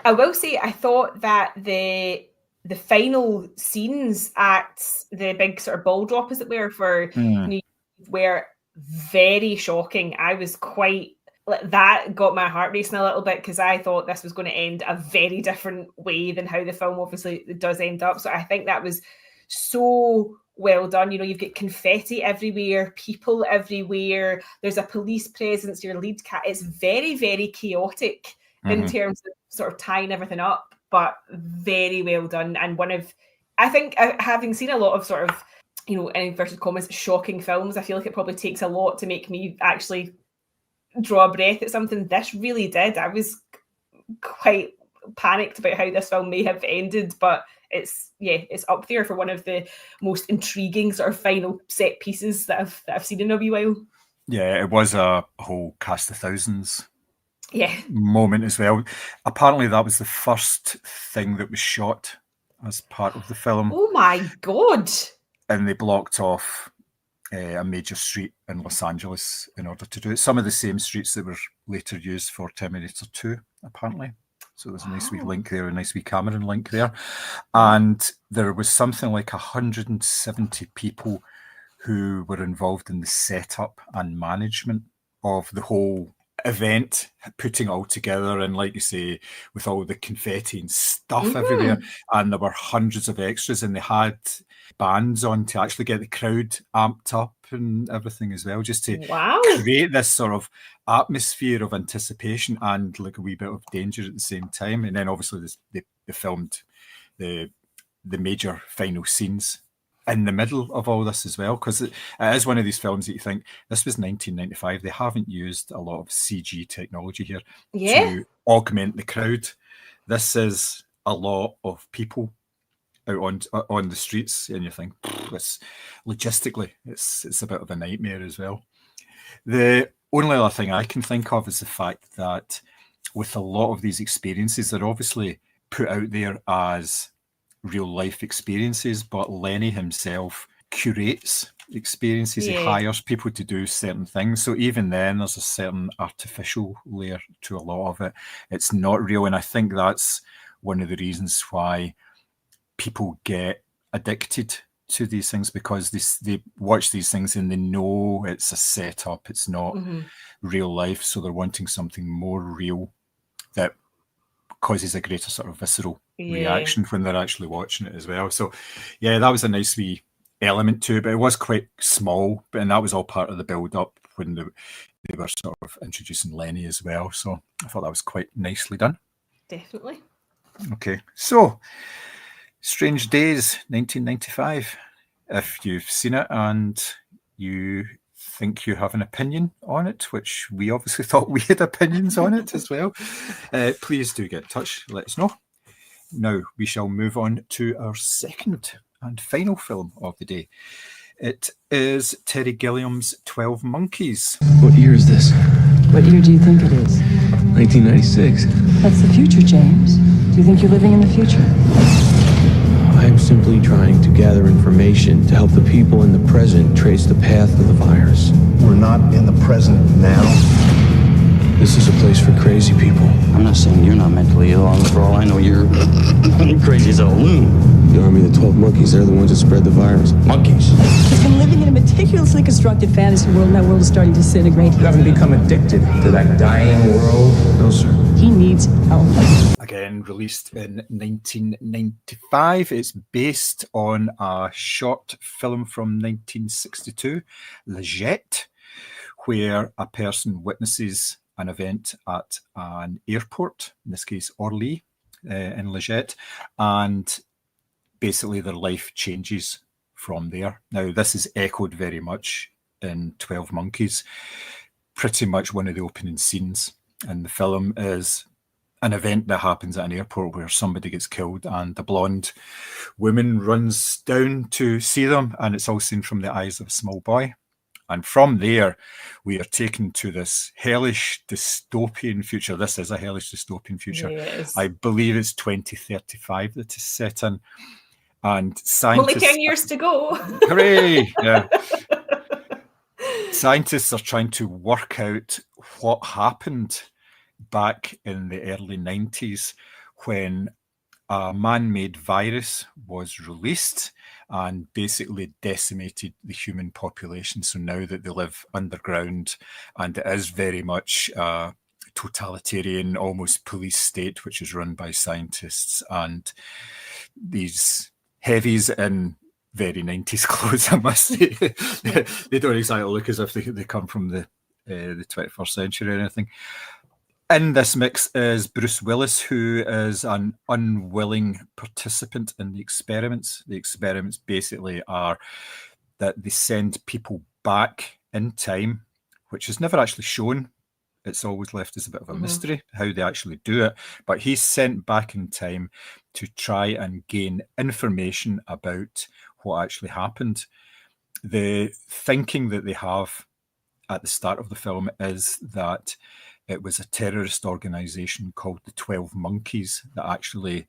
I will say I thought that the final scenes at the big sort of ball drop, as it were, for New Year were very shocking. I was quite, that got my heart racing a little bit, because I thought this was going to end a very different way than how the film obviously does end up. So I think that was so well done. You know, you've got confetti everywhere, people everywhere, there's a police presence, your lead cat. It's very, very chaotic in terms of sort of tying everything up, but very well done. And one of, I think, having seen a lot of sort of, you know, in inverted commas, shocking films, I feel like it probably takes a lot to make me actually draw a breath at something. This really did. I was quite panicked about how this film may have ended, but it's up there for one of the most intriguing sort of final set pieces that I've seen in a wee while. Yeah, it was a whole cast of thousands yeah. moment as well. Apparently that was the first thing that was shot as part of the film. Oh my God. And they blocked off a major street in Los Angeles in order to do it. Some of the same streets that were later used for Terminator 2, apparently. So there's a nice wee link there, a nice wee Cameron link there. And there was something like 170 people who were involved in the setup and management of the whole event, putting it all together, and like you say, with all the confetti and stuff everywhere, and there were hundreds of extras, and they had bands on to actually get the crowd amped up and everything as well, just to create this sort of atmosphere of anticipation and like a wee bit of danger at the same time. And then obviously they filmed the major final scenes in the middle of all this as well, because it is one of these films that you think, this was 1995, they haven't used a lot of CG technology here to augment the crowd. This is a lot of people out on the streets, and you think, logistically, it's a bit of a nightmare as well. The only other thing I can think of is the fact that with a lot of these experiences, they're obviously put out there as real life experiences, but Lenny himself curates experiences. He hires people to do certain things, so even then there's a certain artificial layer to a lot of it. It's not real, and I think that's one of the reasons why people get addicted to these things, because they watch these things and they know it's a setup, it's not real life, so they're wanting something more real that causes a greater sort of visceral reaction when they're actually watching it as well. So yeah, that was a nice wee element to it, but it was quite small, and that was all part of the build-up when they were sort of introducing Lenny as well. So I thought that was quite nicely done. Definitely. Okay, so Strange Days, 1995. If you've seen it and you think you have an opinion on it, which we obviously thought we had opinions on it as well, please do get in touch, let us know. Now we shall move on to our second and final film of the day. It is Terry Gilliam's 12 Monkeys. What year is this? What year do you think it is? 1996. That's the future, James. Do you think you're living in the future? I am simply trying to gather information to help the people in the present trace the path of the virus. We're not in the present now. This is a place for crazy people. I'm not saying you're not mentally ill. For all I know, you're crazy as a loon. The army of the 12 monkeys, they're the ones that spread the virus. Monkeys. He's been living in a meticulously constructed fantasy world, and that world is starting to disintegrate. You haven't become addicted to that dying world? No, sir. He needs help. Again, released in 1995. It's based on a short film from 1962, Le Jet, where a person witnesses an event at an airport, in this case Orly, in Le Jet, and basically their life changes from there. Now, this is echoed very much in 12 Monkeys. Pretty much one of the opening scenes in the film is an event that happens at an airport where somebody gets killed and the blonde woman runs down to see them, and it's all seen from the eyes of a small boy. And from there, we are taken to this hellish dystopian future. This is a hellish dystopian future. Yes. I believe it's 2035 that is set in. And scientists... Only 10 years to go. Hooray! Yeah. Scientists are trying to work out what happened back in the early 90s when a man-made virus was released and basically decimated the human population. So now that they live underground, and it is very much a totalitarian, almost police state, which is run by scientists, and these heavies in very 90s clothes, I must say. They don't exactly look as if they come from the 21st century or anything. In this mix is Bruce Willis, who is an unwilling participant in the experiments. The experiments basically are that they send people back in time, which is never actually shown. It's always left as a bit of a mystery how they actually do it. But he's sent back in time to try and gain information about what actually happened. The thinking that they have at the start of the film is that it was a terrorist organization called the 12 Monkeys that actually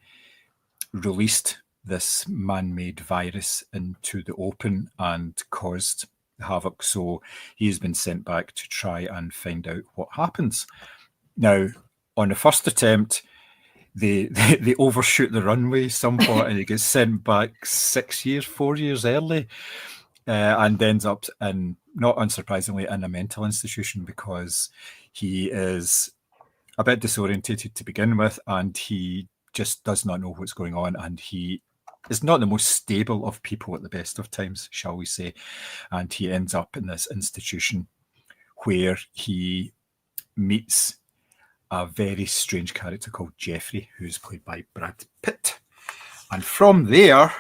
released this man-made virus into the open and caused havoc. So he has been sent back to try and find out what happens. Now, on the first attempt, they overshoot the runway somewhat and he gets sent back 4 years early, and ends up in, not unsurprisingly, in a mental institution because he is a bit disorientated to begin with, and he just does not know what's going on, and he is not the most stable of people at the best of times, shall we say. And he ends up in this institution where he meets a very strange character called Jeffrey, who's played by Brad Pitt. And from there,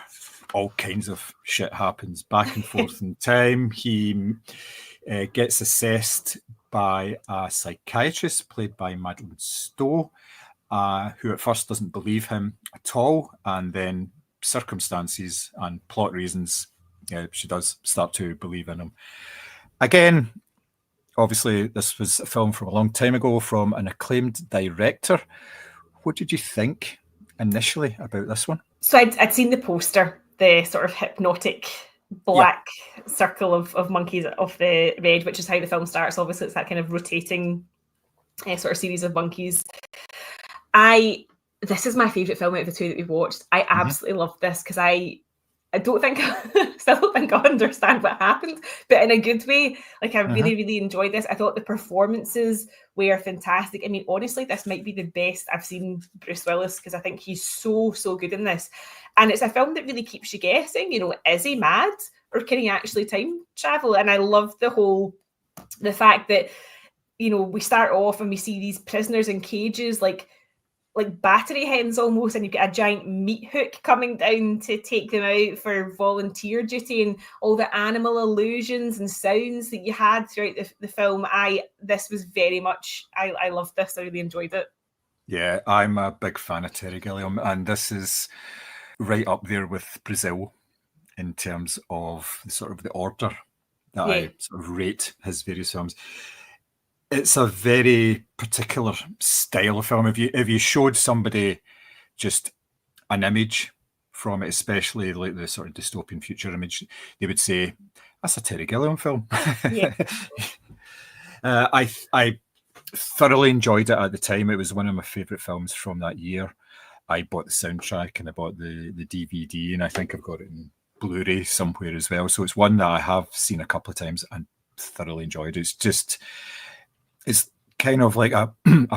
all kinds of shit happens back and forth in time. He gets assessed by a psychiatrist played by Madeleine Stowe, who at first doesn't believe him at all, and then circumstances and plot reasons, she does start to believe in him. Again, obviously, this was a film from a long time ago from an acclaimed director. What did you think initially about this one? So I'd seen the poster, the sort of hypnotic black circle of monkeys off the red, which is how the film starts. Obviously, it's that kind of rotating sort of series of monkeys. This is my favourite film out of the two that we've watched. I absolutely love this because I don't think still don't think I understand what happened, but in a good way. Like, I really, really enjoyed this. I thought the performances were fantastic. I mean, honestly, this might be the best I've seen Bruce Willis, because I think he's so good in this. And it's a film that really keeps you guessing, is he mad or can he actually time travel? And I love the fact that, we start off and we see these prisoners in cages, like battery hens almost, and you've got a giant meat hook coming down to take them out for volunteer duty, and all the animal illusions and sounds that you had throughout the film. This was very much, I loved this. I really enjoyed it. Yeah, I'm a big fan of Terry Gilliam, and this is right up there with Brazil in terms of the order that I sort of rate his various films. It's a very particular style of film. If you showed somebody just an image from it, especially like the sort of dystopian future image, they would say, that's a Terry Gilliam film. Yeah. I thoroughly enjoyed it at the time. It was one of my favourite films from that year. I bought the soundtrack and I bought the DVD, and I think I've got it in Blu-ray somewhere as well. So it's one that I have seen a couple of times and thoroughly enjoyed. It's kind of like a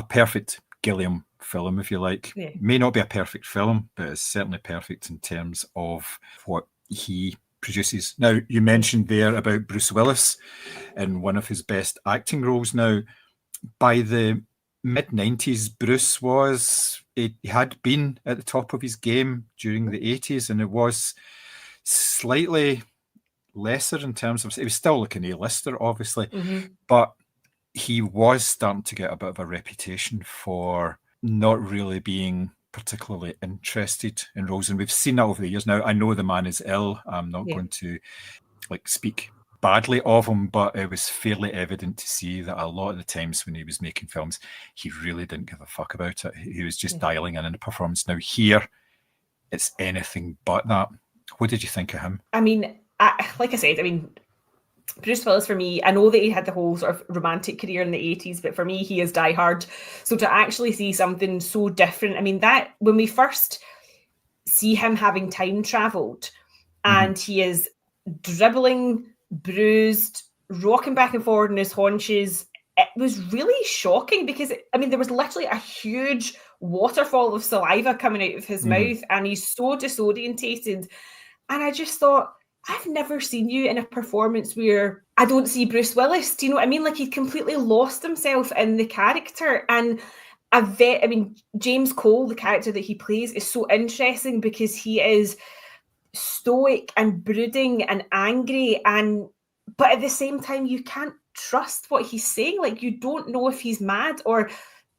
perfect Gilliam film, if you like. Yeah. May not be a perfect film, but it's certainly perfect in terms of what he produces. Now, you mentioned there about Bruce Willis in one of his best acting roles. Now, by the mid-90s, Bruce he had been at the top of his game during the 80s, and it was slightly lesser in terms of, it was still like an A-lister, obviously, but he was starting to get a bit of a reputation for not really being particularly interested in roles, and we've seen that over the years. Now, I know the man is ill. I'm not going to speak badly of him, but it was fairly evident to see that a lot of the times when he was making films, he really didn't give a fuck about it. He was just dialing in a performance. Now here, it's anything but that. What did you think of him? I mean, like I said, Bruce Willis, for me, I know that he had the whole sort of romantic career in the 80s, but for me, he is Die Hard. So to actually see something so different, that when we first see him having time traveled and he is dribbling, bruised, rocking back and forward on his haunches, it was really shocking because, there was literally a huge waterfall of saliva coming out of his mouth, and he's so disorientated. And I just thought, I've never seen you in a performance where I don't see Bruce Willis. Do you know what I mean? Like, he completely lost himself in the character. And James Cole, the character that he plays, is so interesting because he is stoic and brooding and angry, but at the same time, you can't trust what he's saying. Like, you don't know if he's mad or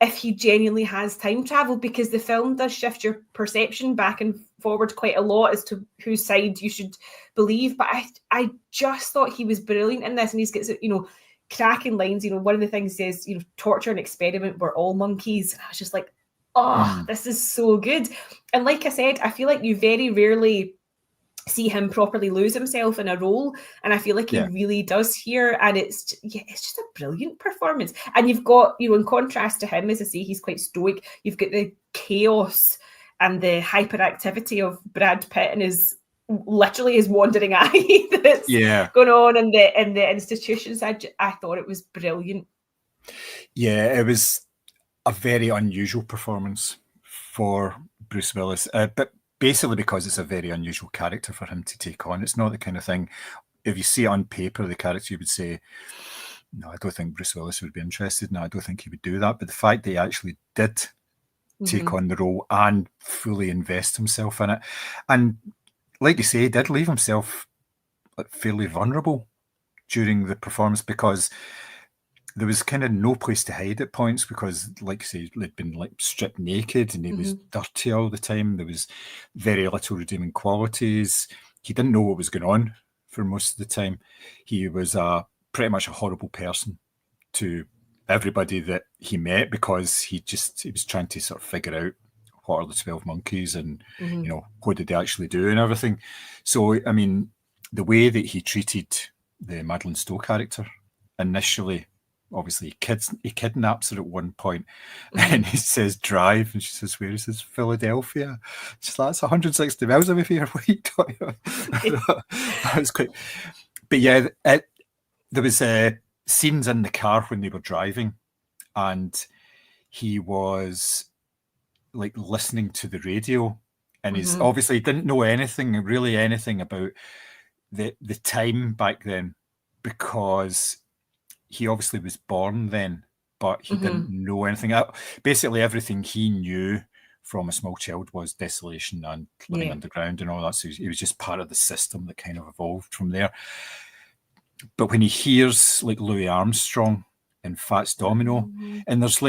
if he genuinely has time travel, because the film does shift your perception back and forward quite a lot as to whose side you should believe. But I just thought he was brilliant in this, and he's got, cracking lines. One of the things he says, torture and experiment were all monkeys. And I was just like, this is so good. And like I said, I feel like you very rarely see him properly lose himself in a role, and I feel like he really does here, and it's just a brilliant performance. And you've got, in contrast to him, as I say, he's quite stoic, you've got the chaos and the hyperactivity of Brad Pitt and his wandering eye that's going on in the institutions. I thought it was brilliant. Yeah, it was a very unusual performance for Bruce Willis, but basically because it's a very unusual character for him to take on. It's not the kind of thing, if you see it on paper, the character, you would say, no, I don't think Bruce Willis would be interested. No, I don't think he would do that. But the fact that he actually did take on the role and fully invest himself in it, and like you say, he did leave himself fairly vulnerable during the performance, because there was kind of no place to hide at points, because, like I say, he'd been stripped naked and he was dirty all the time. There was very little redeeming qualities. He didn't know what was going on for most of the time. He was pretty much a horrible person to everybody that he met, because he was trying to sort of figure out what are the 12 monkeys and, what did they actually do and everything. So, the way that he treated the Madeleine Stowe character initially, obviously he kidnaps her at one point, and he says drive, and she says, where? He says Philadelphia. She's like, that's 160 miles away from here. What are you talking about? That was quite, but yeah, there was scenes in the car when they were driving, and he was listening to the radio, and he's obviously didn't know anything about the time back then, because he obviously was born then, but he didn't know anything. Basically, everything he knew from a small child was desolation and living underground and all that. So he was just part of the system that kind of evolved from there. But when he hears Louis Armstrong in Fats Domino, and there's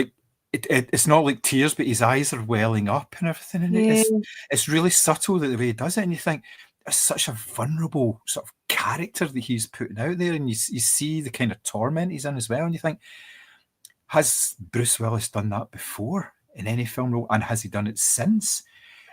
it's not like tears, but his eyes are welling up and everything. And it's really subtle the way he does it. And you think, it's such a vulnerable sort of character that he's putting out there, and you see the kind of torment he's in as well, and you think, has Bruce Willis done that before in any film role, and has he done it since?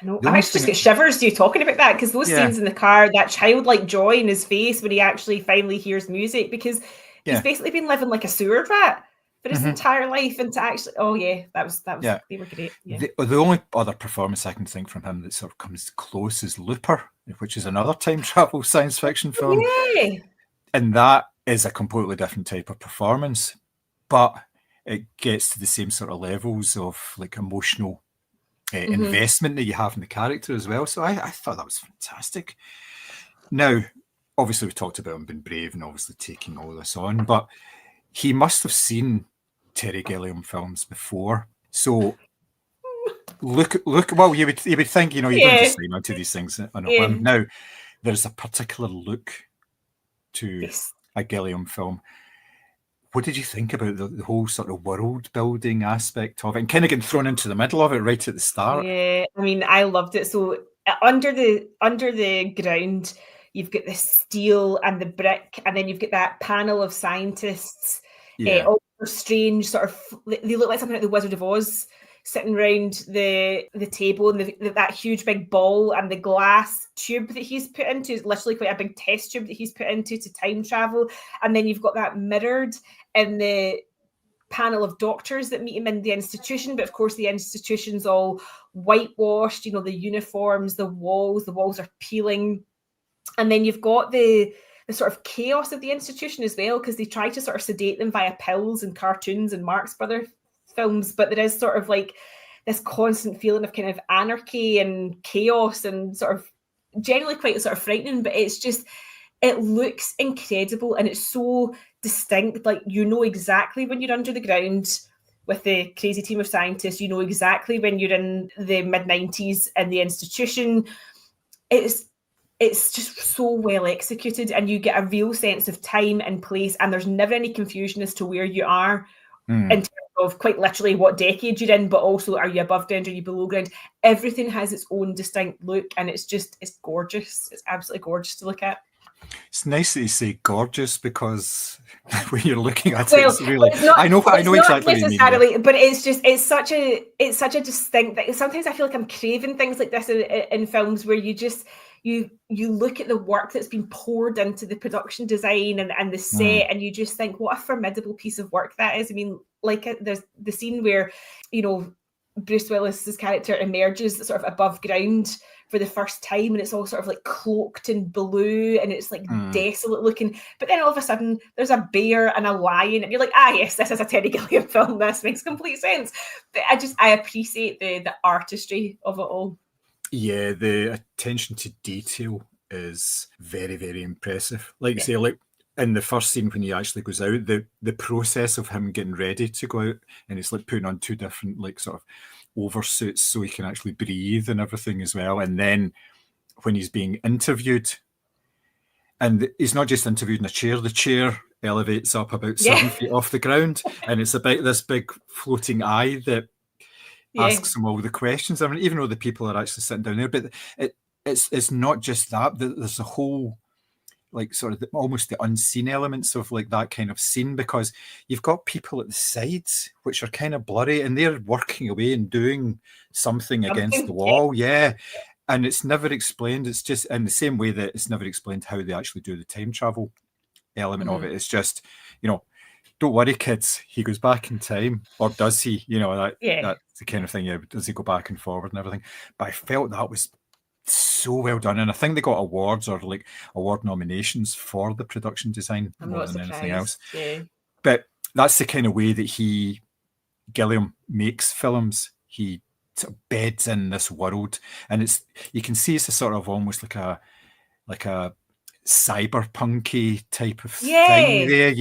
I know. I actually just get shivers you talking about that, because those scenes in the car, that childlike joy in his face when he actually finally hears music, because he's basically been living like a sewer rat for his entire life, and to actually, that was Yeah. they were great. Yeah. The only other performance I can think from him that sort of comes close is Looper, which is another time travel science fiction film. Yeah. And that is a completely different type of performance, but it gets to the same sort of levels of like emotional investment that you have in the character as well. So I thought that was fantastic. Now, obviously, we talked about him being brave and obviously taking all this on, but he must have seen Terry Gilliam films before. So look. Well, you would think, you don't just sign on to these things on a whim. Now, there's a particular look to a Gilliam film. What did you think about the whole sort of world building aspect of it, and kind of getting thrown into the middle of it right at the start? Yeah, I mean, I loved it. So under the ground, you've got the steel and the brick, and then you've got that panel of scientists. All strange, sort of. They look like something like the Wizard of Oz, sitting around the table, and that huge big ball and the glass tube that he's put into is literally quite a big test tube that he's put into to time travel. And then you've got that mirrored in the panel of doctors that meet him in the institution, but of course the institution's all whitewashed, the uniforms, the walls are peeling. And then you've got the sort of chaos of the institution as well, because they try to sort of sedate them via pills and cartoons and Marx Brothers films, but there is sort of like this constant feeling of kind of anarchy and chaos and sort of generally quite sort of frightening, but it looks incredible and it's so distinct. Like, exactly when you're under the ground with the crazy team of scientists, exactly when you're in the mid-90s in the institution. It's just so well executed, and you get a real sense of time and place, and there's never any confusion as to where you are in terms of quite literally what decade you're in, but also are you above ground, are you below ground? Everything has its own distinct look, and it's gorgeous. It's absolutely gorgeous to look at. It's nice that you say gorgeous, because when you're looking at it, it's really. I know exactly what you mean. Yeah. But it's such a distinct thing. Sometimes I feel like I'm craving things like this in films where you look at the work that's been poured into the production design and the set, and you just think, what a formidable piece of work that is. I mean, like there's the scene where, Bruce Willis's character emerges sort of above ground for the first time, and it's all sort of like cloaked in blue, and it's like desolate looking. But then all of a sudden, there's a bear and a lion, and you're like, yes, this is a Terry Gilliam film. This makes complete sense. But I appreciate the artistry of it all. Yeah, the attention to detail is very, very impressive. Like you say, like in the first scene when he actually goes out, the process of him getting ready to go out, and he's like putting on two different like sort of oversuits so he can actually breathe and everything as well. And then when he's being interviewed, and he's not just interviewed in a chair, the chair elevates up about 7 feet off the ground, and it's about this big floating eye that asks him all the questions. I mean, even though the people are actually sitting down there, but it's not just that. There's a whole like sort of almost the unseen elements of like that kind of scene, because you've got people at the sides which are kind of blurry, and they're working away and doing something against the wall. Yeah. And it's never explained. It's just in the same way that it's never explained how they actually do the time travel element of it. It's just, don't worry, kids, he goes back in time, or does he? That's the kind of thing. Yeah, does he go back and forward and everything? But I felt that was so well done, and I think they got awards or like award nominations for the production design more than anything else. Yeah. But that's the kind of way that Gilliam makes films. He sort of beds in this world, and you can see it's a sort of almost like a cyberpunky type of thing there,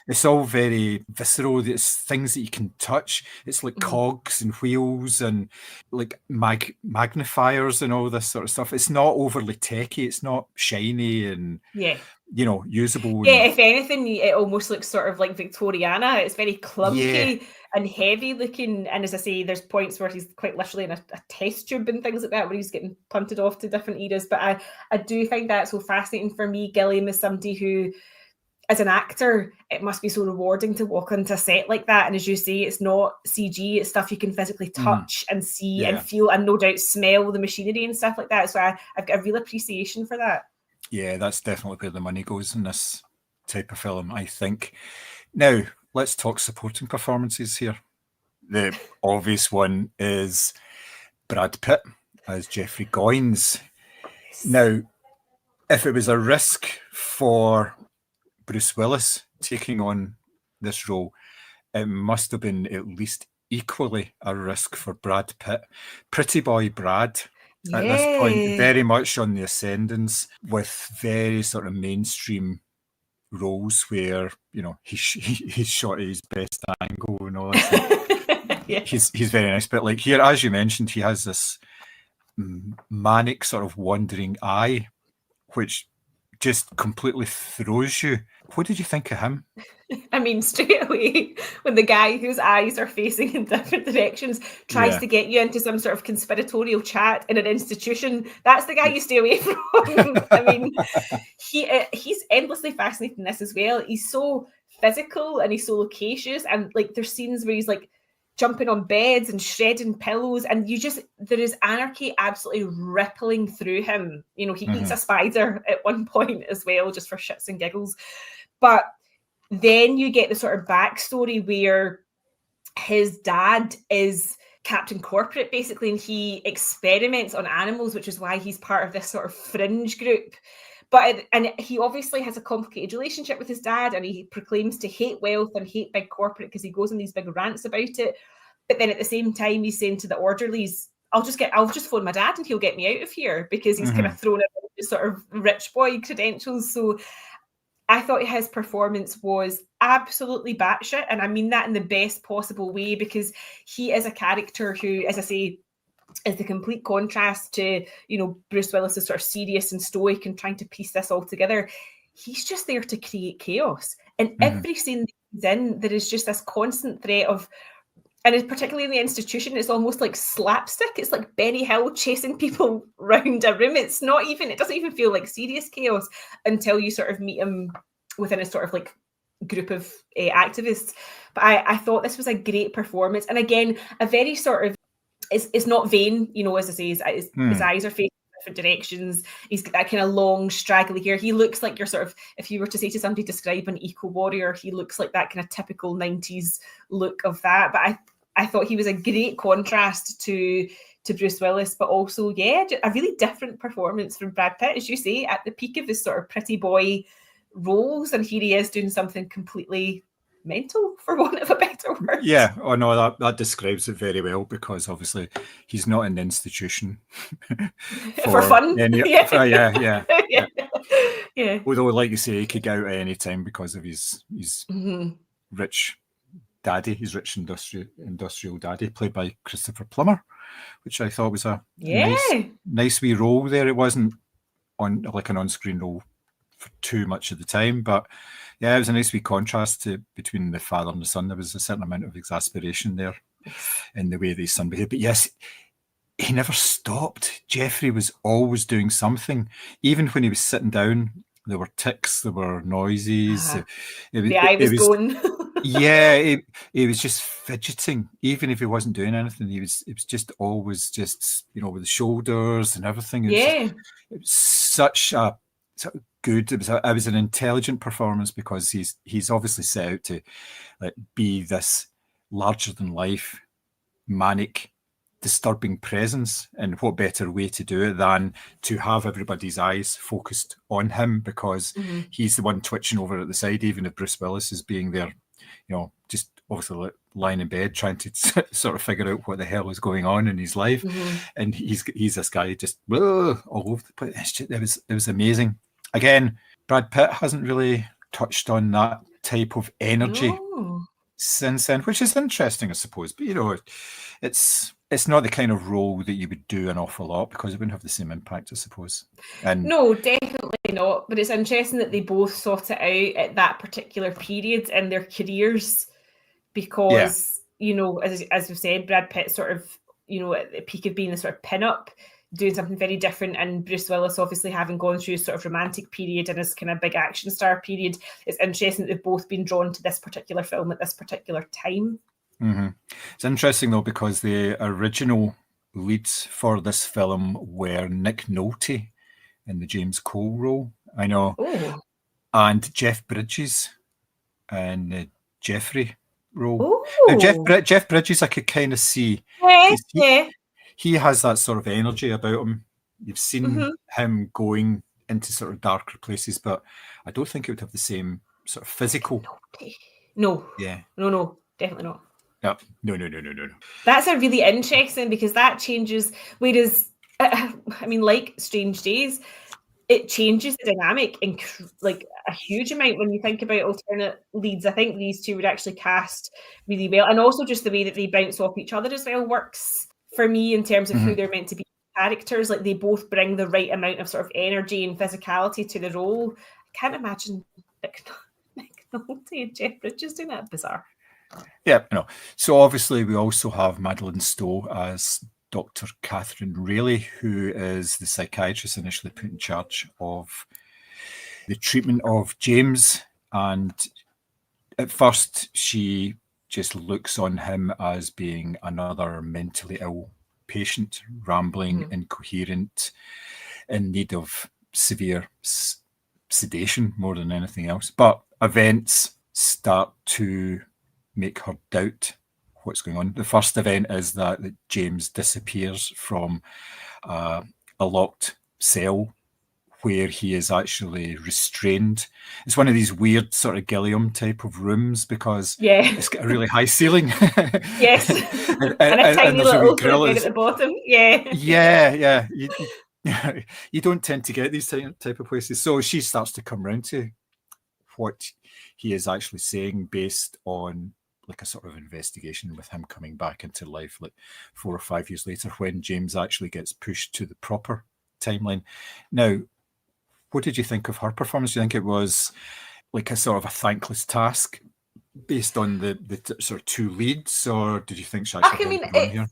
It's all very visceral. It's things that you can touch. It's like cogs and wheels and like magnifiers and all this sort of stuff. It's not overly techy. It's not shiny and usable. Yeah, if anything, it almost looks sort of like Victoriana. It's very clunky and heavy looking. And as I say, there's points where he's quite literally in a test tube and things like that, where he's getting punted off to different eras. But I do find that so fascinating. For me, Gilliam is somebody who, as an actor, it must be so rewarding to walk onto a set like that. And as you say, it's not CG, it's stuff you can physically touch and see and feel, and no doubt smell the machinery and stuff like that. So I've got a real appreciation for that. Yeah, that's definitely where the money goes in this type of film, I think. Now, let's talk supporting performances here. The obvious one is Brad Pitt as Jeffrey Goins. Now, if it was a risk for Bruce Willis taking on this role, it must have been at least equally a risk for Brad Pitt. Pretty boy Brad, at this point, very much on the ascendance, with very sort of mainstream roles where, you know, he's shot at his best angle and all that. Yeah. He's very nice. But like here, as you mentioned, he has this manic sort of wandering eye, which just completely throws you. What did you think of him? I mean, straight away, when the guy whose eyes are facing in different directions tries to get you into some sort of conspiratorial chat in an institution, that's the guy you stay away from. I mean, he's endlessly fascinating in this as well. He's so physical and he's so loquacious, and like there's scenes where he's like jumping on beds and shredding pillows, and there is anarchy absolutely rippling through him. You know, he eats a spider at one point as well, just for shits and giggles. But then you get the sort of backstory where his dad is Captain Corporate, basically, and he experiments on animals, which is why he's part of this sort of fringe group. And he obviously has a complicated relationship with his dad, and he proclaims to hate wealth and hate big corporate because he goes on these big rants about it. But then at the same time, he's saying to the orderlies, I'll just phone my dad and he'll get me out of here, because he's kind of thrown out his sort of rich boy credentials. So I thought his performance was absolutely batshit, and I mean that in the best possible way, because he is a character who, as I say, is the complete contrast to, you know, Bruce Willis is sort of serious and stoic and trying to piece this all together. He's just there to create chaos. And every scene that he's in, there is just this constant threat of, and it's particularly in the institution, it's almost like slapstick. It's like Benny Hill chasing people around a room. It doesn't even feel like serious chaos until you sort of meet him within a sort of like group of activists. But I thought this was a great performance. And again, a very sort of, it's not vain, you know, as I say, his eyes are facing different directions. He's got that kind of long, straggly hair. He looks like you're sort of, if you were to say to somebody, describe an eco-warrior, he looks like that kind of typical 90s look of that. But I thought he was a great contrast to Bruce Willis, but also, a really different performance from Brad Pitt, as you say, at the peak of his sort of pretty boy roles, and here he is doing something completely mental, for want of a better word. Yeah, oh no, that describes it very well, because obviously he's not an institution for fun. Yeah. Although, like you say, he could get out at any time because of his rich daddy, his rich industrial daddy, played by Christopher Plummer, which I thought was a nice wee role there. It wasn't on like an on-screen role for too much of the time, but yeah, it was a nice wee contrast between the father and the son. There was a certain amount of exasperation there in the way the son behaved. But yes, he never stopped. Jeffrey was always doing something. Even when he was sitting down, there were ticks, there were noises. The eye was going. He was just fidgeting. Even if he wasn't doing anything, it was just always just, you know, with the shoulders and everything. It was such a good. It was an intelligent performance, because he's obviously set out to like be this larger than life, manic, disturbing presence, and what better way to do it than to have everybody's eyes focused on him, because he's the one twitching over at the side, even if Bruce Willis is being there, you know, just obviously lying in bed trying to sort of figure out what the hell is going on in his life. And he's this guy just all over the place. It was amazing. Again, Brad Pitt hasn't really touched on that type of energy since then, which is interesting, I suppose. But, you know, it's not the kind of role that you would do an awful lot, because it wouldn't have the same impact, I suppose. And no, definitely not. But it's interesting that they both sought it out at that particular period in their careers, because, you know, as we've said, Brad Pitt sort of, you know, at the peak of being a sort of pin-up, doing something very different, and Bruce Willis obviously having gone through a sort of romantic period and his kind of big action star period. It's interesting that they've both been drawn to this particular film at this particular time. It's interesting though, because the original leads for this film were Nick Nolte in the James Cole role, I know, and Jeff Bridges in Jeffrey role. Oh, Now, Jeff Bridges, I could kind of see. He has that sort of energy about him. You've seen him going into sort of darker places, but I don't think it would have the same sort of physical. No. Yeah. No, definitely not. No. That's a really interesting, because that changes. Whereas, I mean, like Strange Days, it changes the dynamic in like a huge amount when you think about alternate leads. I think these two would actually cast really well, and also just the way that they bounce off each other as well works for me in terms of who they're meant to be characters. Like, they both bring the right amount of sort of energy and physicality to the role. I can't imagine Nick Nolte and Jeff Bridges doing that. Bizarre. Yeah, no. So obviously we also have Madeleine Stowe as Dr. Catherine Rayleigh, who is the psychiatrist initially put in charge of the treatment of James. And at first she just looks on him as being another mentally ill patient, rambling, incoherent, in need of severe sedation more than anything else. But events start to make her doubt what's going on. The first event is that James disappears from a locked cell where he is actually restrained. It's one of these weird sort of Gilliam type of rooms, because it's got a really high ceiling. Yes. and a tiny little bed at the bottom. Yeah. You don't tend to get these type of places. So she starts to come round to what he is actually saying, based on like a sort of investigation with him coming back into life like 4 or 5 years later, when James actually gets pushed to the proper timeline. Now, what did you think of her performance? Do you think it was like a sort of a thankless task based on the sort of two leads, or did you think she actually held her own here?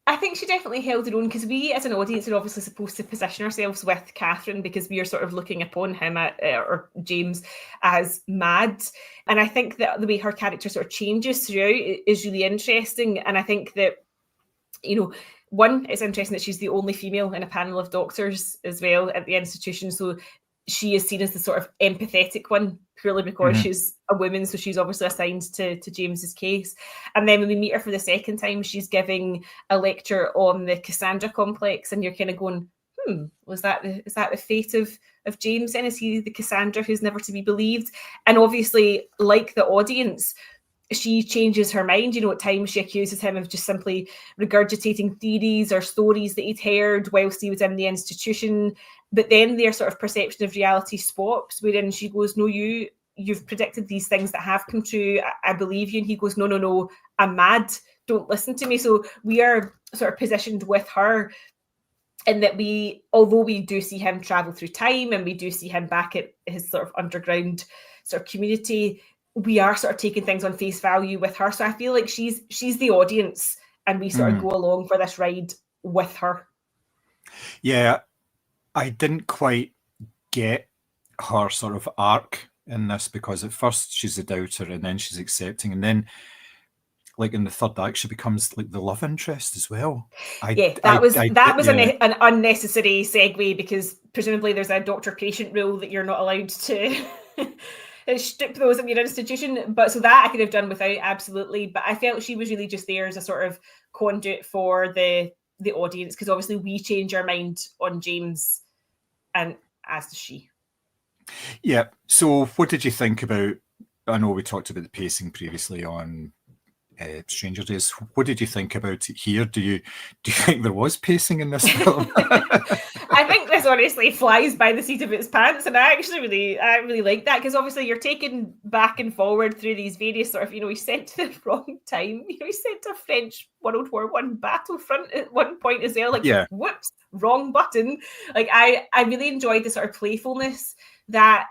I think she definitely held her own, because we as an audience are obviously supposed to position ourselves with Catherine, because we are sort of looking upon him or James as mad. And I think that the way her character sort of changes throughout is really interesting. And I think that, one, it's interesting that she's the only female in a panel of doctors as well at the institution. So she is seen as the sort of empathetic one, purely because she's a woman. So she's obviously assigned to James's case. And then when we meet her for the second time, she's giving a lecture on the Cassandra complex. And you're kind of going, is that the fate of James? And is he the Cassandra who's never to be believed? And obviously, like the audience, she changes her mind. At times she accuses him of just simply regurgitating theories or stories that he'd heard whilst he was in the institution. But then their sort of perception of reality swaps, wherein she goes, no, you've predicted these things that have come true. I believe you. And he goes, no, I'm mad. Don't listen to me. So we are sort of positioned with her in that although we do see him travel through time and we do see him back at his sort of underground sort of community, we are sort of taking things on face value with her. So I feel like she's the audience, and we sort of go along for this ride with her. Yeah, I didn't quite get her sort of arc in this, because at first she's a doubter and then she's accepting, and then like in the third act she becomes like the love interest as well. That was an unnecessary segue, because presumably there's a doctor-patient rule that you're not allowed to strip those in your institution. But so that I could have done without, absolutely. But I felt she was really just there as a sort of conduit for the audience, because obviously we change our mind on James, and as does she. Yeah. So what did you think about, I know we talked about the pacing previously on Stranger Days. What did you think about it here? Do you think there was pacing in this film? I think this honestly flies by the seat of its pants, and I really like that, because obviously you're taken back and forward through these various sort of, he's sent to the wrong time. He's sent to French World War I battlefront at one point as well. Whoops, wrong button. Like I really enjoyed the sort of playfulness that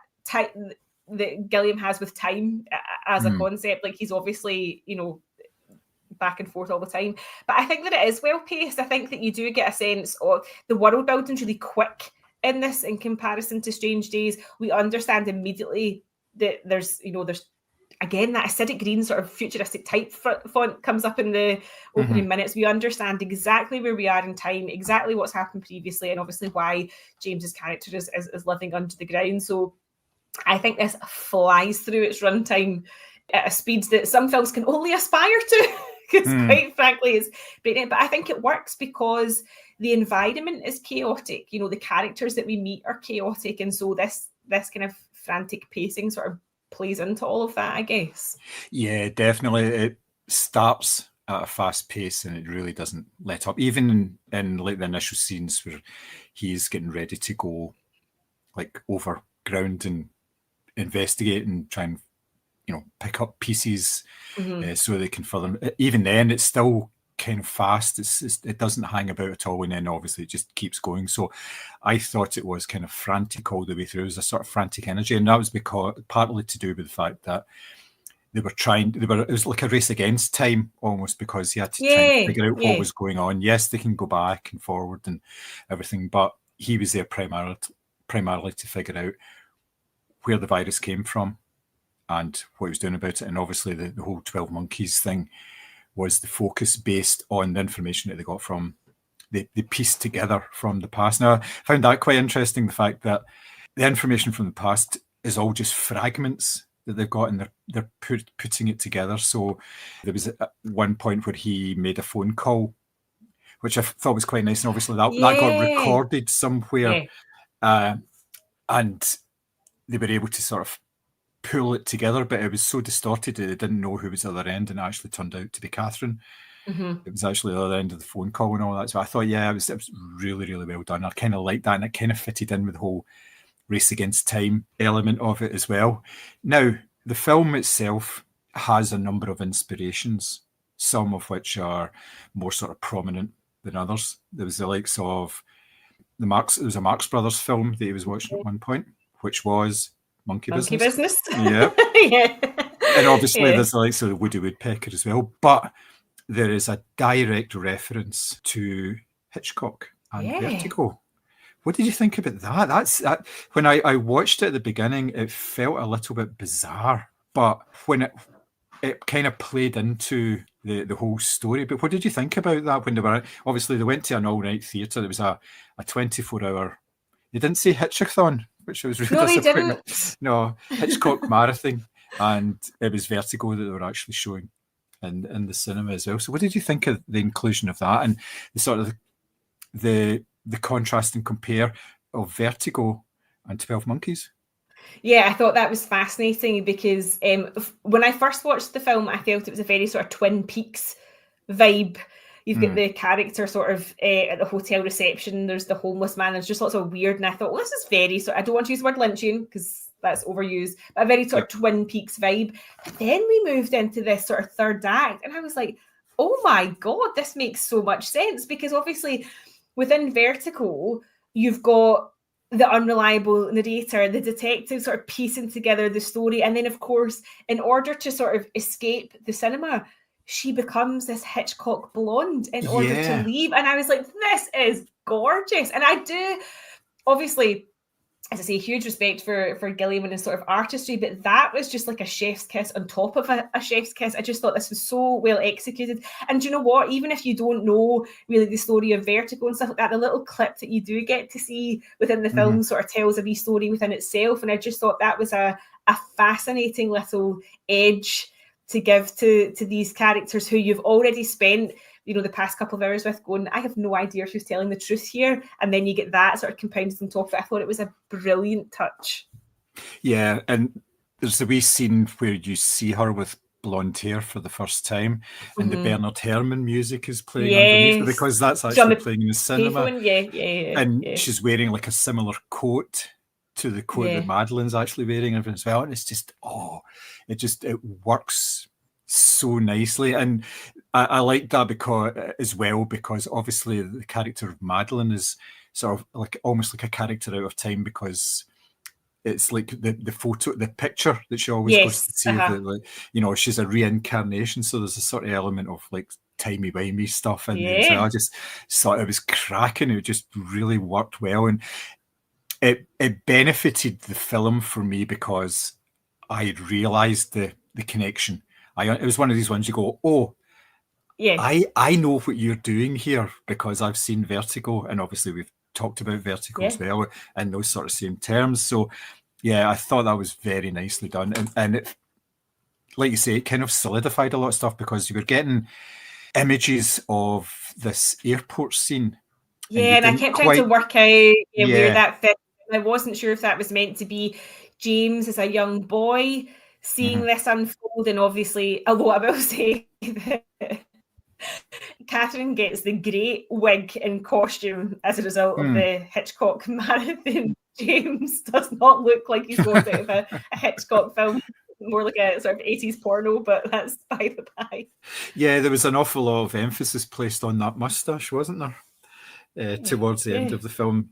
Gilliam has with time as a concept. Like, he's obviously, back and forth all the time, but I think that it is well paced. I think that you do get a sense of the world building's really quick in this in comparison to Strange Days. We understand immediately that there's again that acidic green sort of futuristic type font comes up in the opening minutes. We understand exactly where we are in time, exactly what's happened previously, and obviously why James's character is living under the ground. So I think this flies through its runtime at a speed that some films can only aspire to, because quite frankly it's brilliant. But I think it works because the environment is chaotic. You know, the characters that we meet are chaotic, and so this kind of frantic pacing sort of plays into all of that, I guess. Yeah, definitely. It starts at a fast pace and it really doesn't let up. Even in like the initial scenes where he's getting ready to go like over ground and investigate and try and, you know, pick up pieces so they can further. Even then, it's still kind of fast. It doesn't hang about at all, and then obviously it just keeps going. So I thought it was kind of frantic all the way through. It was a sort of frantic energy, and that was because partly to do with the fact that it was like a race against time almost, because he had to try and figure out what was going on. Yes, they can go back and forward and everything, but he was there primarily to figure out where the virus came from and what he was doing about it. And obviously the whole 12 Monkeys thing was the focus based on the information that they got from they pieced together from the past. Now, I found that quite interesting, the fact that the information from the past is all just fragments that they've got, and they're putting it together. So there was one point where he made a phone call, which I thought was quite nice, and obviously that got recorded somewhere, and they were able to sort of pull it together, but it was so distorted that they didn't know who was at the other end, and it actually turned out to be Catherine. It was actually the other end of the phone call and all that. So I thought, it was really, really well done. I kind of liked that, and it kind of fitted in with the whole race against time element of it as well. Now, the film itself has a number of inspirations, some of which are more sort of prominent than others. There was the likes of there was a Marx Brothers film that he was watching at one point, which was Monkey Business. Yeah. And obviously there's the likes of Woody Woodpecker as well. But there is a direct reference to Hitchcock and Vertigo. What did you think about that? When I watched it at the beginning, it felt a little bit bizarre, but when it kind of played into the whole story. But what did you think about that when they went to an all-night theatre? There was a 24-hour. They didn't say Hitchathon, which was really disappointing. They didn't. No, Hitchcock Marathon, and it was Vertigo that they were actually showing in the cinema as well. So what did you think of the inclusion of that and the sort of the contrast and compare of Vertigo and 12 Monkeys? Yeah, I thought that was fascinating because when I first watched the film, I felt it was a very sort of Twin Peaks vibe. You've got the character sort of at the hotel reception. There's the homeless man. There's just lots of weird. And I thought, well, this is very I don't want to use the word Lynchian because that's overused, but a very sort of Twin Peaks vibe. But then we moved into this sort of third act, and I was like, oh my God, this makes so much sense, because obviously within Vertigo, you've got the unreliable narrator, the detective sort of piecing together the story. And then, of course, in order to sort of escape the cinema, she becomes this Hitchcock blonde in order to leave. And I was like, this is gorgeous. And I do, obviously, as I say, huge respect for Gilliam and his sort of artistry, but that was just like a chef's kiss on top of a chef's kiss. I just thought this was so well executed. And do you know what? Even if you don't know really the story of Vertigo and stuff like that, the little clip that you do get to see within the film sort of tells a wee story within itself. And I just thought that was a fascinating little edge to give to these characters who you've already spent, you know, the past couple of hours with, going, I have no idea who's telling the truth here. And then you get that sort of compounded on top of it. I thought it was a brilliant touch. Yeah. And there's a wee scene where you see her with blonde hair for the first time, and the Bernard Herrmann music is playing underneath, because that's actually playing in the cinema. And she's wearing like a similar coat to the coat that Madeline's actually wearing as well. And it's just, it works so nicely. And I like that because obviously the character of Madeline is sort of like almost like a character out of time, because it's like the picture that she always goes to see, like, you know, she's a reincarnation. So there's a sort of element of like timey-wimey stuff in there. So I just thought it was cracking. It just really worked well. And it benefited the film for me because I had realised the connection. It was one of these ones you go, I know what you're doing here because I've seen Vertigo, and obviously we've talked about Vertigo as well in those sort of same terms. So I thought that was very nicely done, and it, like you say, it kind of solidified a lot of stuff because you were getting images of this airport scene. Yeah, and I kept trying to work out where that fit. I wasn't sure if that was meant to be James as a young boy seeing this unfold, and obviously, although I will say that Catherine gets the great wig and costume as a result of the Hitchcock marathon. James does not look like he's going out of a Hitchcock film, more like a sort of 80s porno, but that's by the by. Yeah, there was an awful lot of emphasis placed on that moustache, wasn't there, towards the end of the film,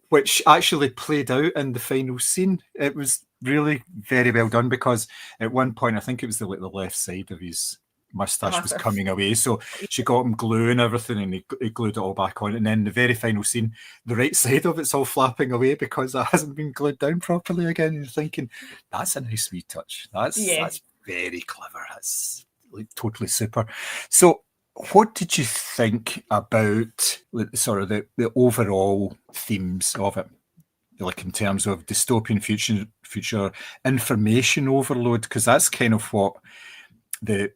which actually played out in the final scene. It was really very well done because at one point, I think it was the left side of his moustache was coming away, so she got him glue and everything, and he glued it all back on. And then the very final scene, the right side of it's all flapping away because it hasn't been glued down properly again. And you're thinking, that's a nice wee touch. That's very clever. That's like totally super. So what did you think about sort of the overall themes of it? Like in terms of dystopian future information overload, because that's kind of what the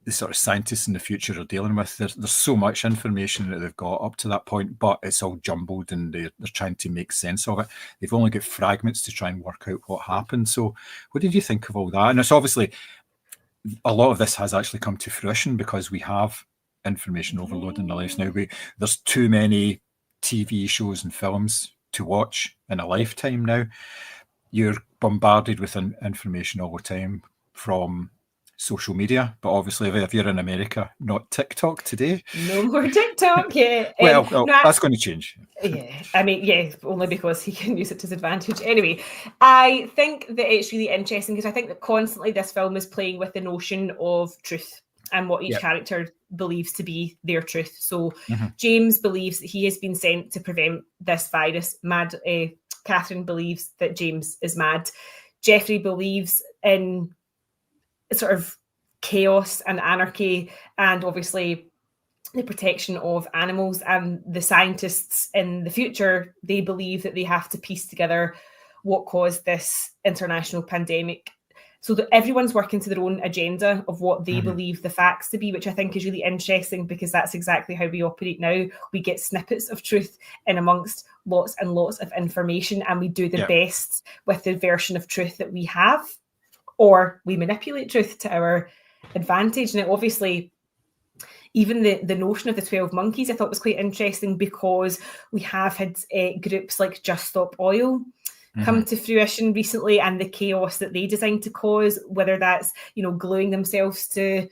sort of scientists in the future are dealing with. There's so much information that they've got up to that point, but it's all jumbled and they're trying to make sense of it. They've only got fragments to try and work out what happened. So what did you think of all that? And it's obviously, a lot of this has actually come to fruition because we have information overload in our lives now. There's too many TV shows and films to watch in a lifetime now. You're bombarded with information all the time from social media, but obviously if you're in America, not TikTok today. No more TikTok, yeah. That's going to change. Yeah, I mean, only because he can use it to his advantage. Anyway, I think that it's really interesting because I think that constantly this film is playing with the notion of truth and what each character believes to be their truth. So James believes that he has been sent to prevent this virus. Catherine believes that James is mad. Jeffrey believes in sort of chaos and anarchy and obviously the protection of animals. And the scientists in the future, they believe that they have to piece together what caused this international pandemic, so that everyone's working to their own agenda of what they believe the facts to be, which I think is really interesting because that's exactly how we operate now. We get snippets of truth in amongst lots and lots of information, and we do the best with the version of truth that we have, or we manipulate truth to our advantage. And it obviously, even the notion of the 12 monkeys, I thought was quite interesting because we have had groups like Just Stop Oil come to fruition recently, and the chaos that they designed to cause, whether that's, gluing themselves to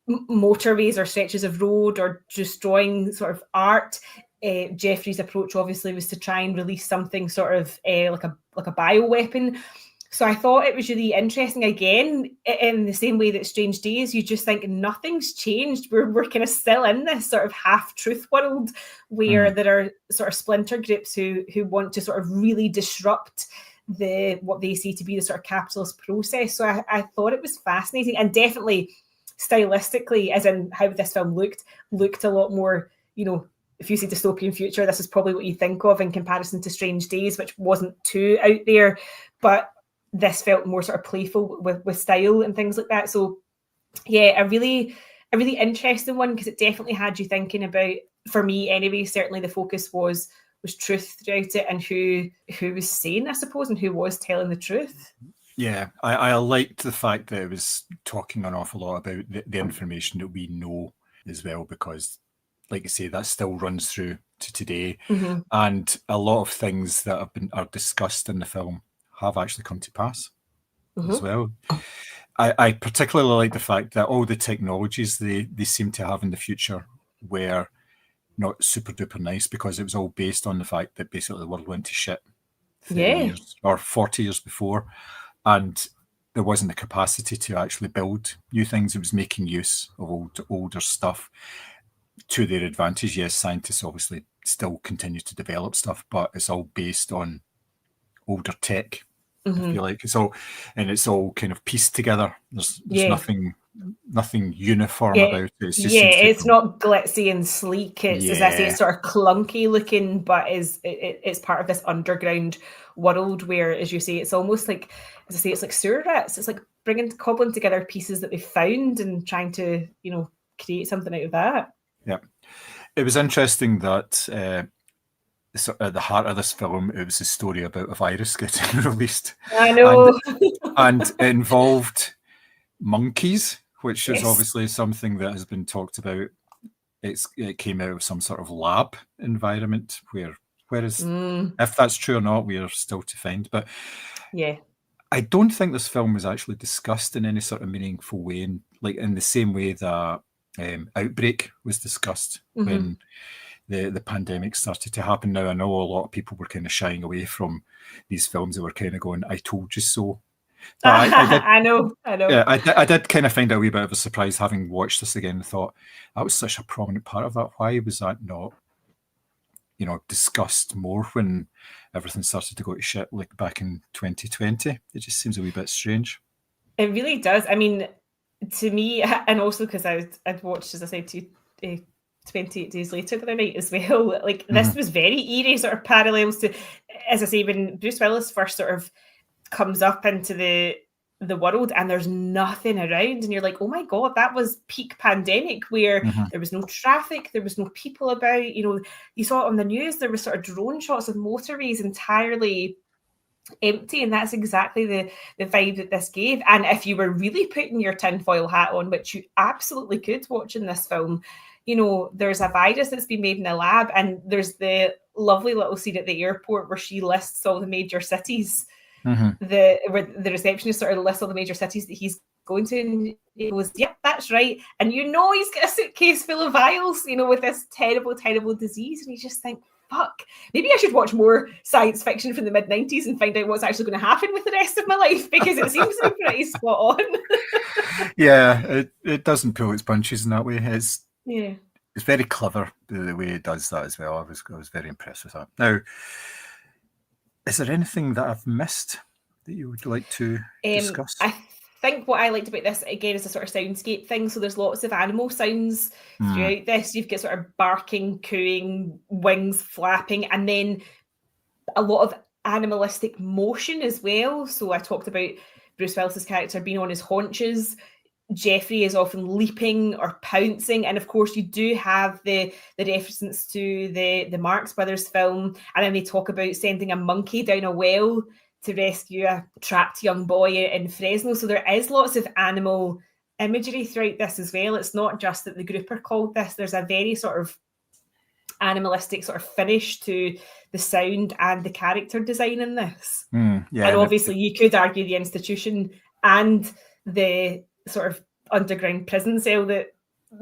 motorways or stretches of road or destroying sort of art. Jeffrey's approach obviously was to try and release something sort of like a bioweapon. So I thought it was really interesting. Again, in the same way that Strange Days, you just think nothing's changed. We're kind of still in this sort of half-truth world where there are sort of splinter groups who want to sort of really disrupt what they see to be the sort of capitalist process. So I thought it was fascinating, and definitely stylistically, as in how this film looked a lot more, if you say dystopian future, this is probably what you think of in comparison to Strange Days, which wasn't too out there, but this felt more sort of playful with style and things like that. So yeah, a really interesting one, because it definitely had you thinking about, for me anyway, certainly the focus was truth throughout it, and who was sane, I suppose, and who was telling the truth. Yeah, I liked the fact that it was talking an awful lot about the information that we know as well, because like I say, that still runs through to today. And a lot of things that are discussed in the film have actually come to pass as well. I particularly like the fact that all the technologies they seem to have in the future were not super duper nice, because it was all based on the fact that basically the world went to shit 30 years or 40 years before, and there wasn't the capacity to actually build new things. It was making use of older stuff to their advantage. Yes, scientists obviously still continue to develop stuff, but it's all based on older tech. I feel like it's all kind of pieced together. There's nothing uniform about it. It's not glitzy and sleek. It's as I say, it's sort of clunky looking, but it's part of this underground world where, as you say, it's almost like, as I say, it's like sewer rats. It's like cobbling together pieces that they found and trying to, create something out of that. Yeah. It was interesting that at the heart of this film, it was a story about a virus getting released. I know. And it involved monkeys, which is Yes. obviously something that has been talked about. It came out of some sort of lab environment, whereas if that's true or not, we are still to find. But yeah, I don't think this film was actually discussed in any sort of meaningful way, in the same way that Outbreak was discussed when the pandemic started to happen. Now, I know a lot of people were kind of shying away from these films. They were kind of going, "I told you so." But I know. Yeah, I did kind of find it a wee bit of a surprise having watched this again and thought, that was such a prominent part of that. Why was that not, discussed more when everything started to go to shit, like back in 2020? It just seems a wee bit strange. It really does. I mean, to me, and also because I'd watched, as I said, 28 Days Later the other night as well. Like, this was very eerie, sort of parallels to, as I say, when Bruce Willis first sort of comes up into the world and there's nothing around, and you're like, oh my god, that was peak pandemic, where there was no traffic, there was no people about. You saw it on the news, there was sort of drone shots of motorways entirely empty, and that's exactly the vibe that this gave. And if you were really putting your tinfoil hat on, which you absolutely could watching this film, there's a virus that's been made in a lab, and there's the lovely little scene at the airport where she lists all the major cities. Where the receptionist sort of lists all the major cities that he's going to, and he goes, "Yep, that's right." And he's got a suitcase full of vials, with this terrible, terrible disease, and you just think, fuck, maybe I should watch more science fiction from the mid-90s and find out what's actually going to happen with the rest of my life, because it seems to be pretty spot on. Yeah, it doesn't pull its punches in that way. It's very clever the way it does that as well. I was very impressed with that. Now, is there anything that I've missed that you would like to discuss? I think what I liked about this, again, is a sort of soundscape thing. So there's lots of animal sounds throughout this. You've got sort of barking, cooing, wings flapping, and then a lot of animalistic motion as well. So I talked about Bruce Willis's character being on his haunches. Jeffrey is often leaping or pouncing, and of course you do have the reference to the Marx Brothers film, and then they talk about sending a monkey down a well to rescue a trapped young boy in Fresno. So there is lots of animal imagery throughout this as well. It's not just that the group are called this. There's a very sort of animalistic sort of finish to the sound and the character design in this. And obviously you could argue the institution and the sort of underground prison cell that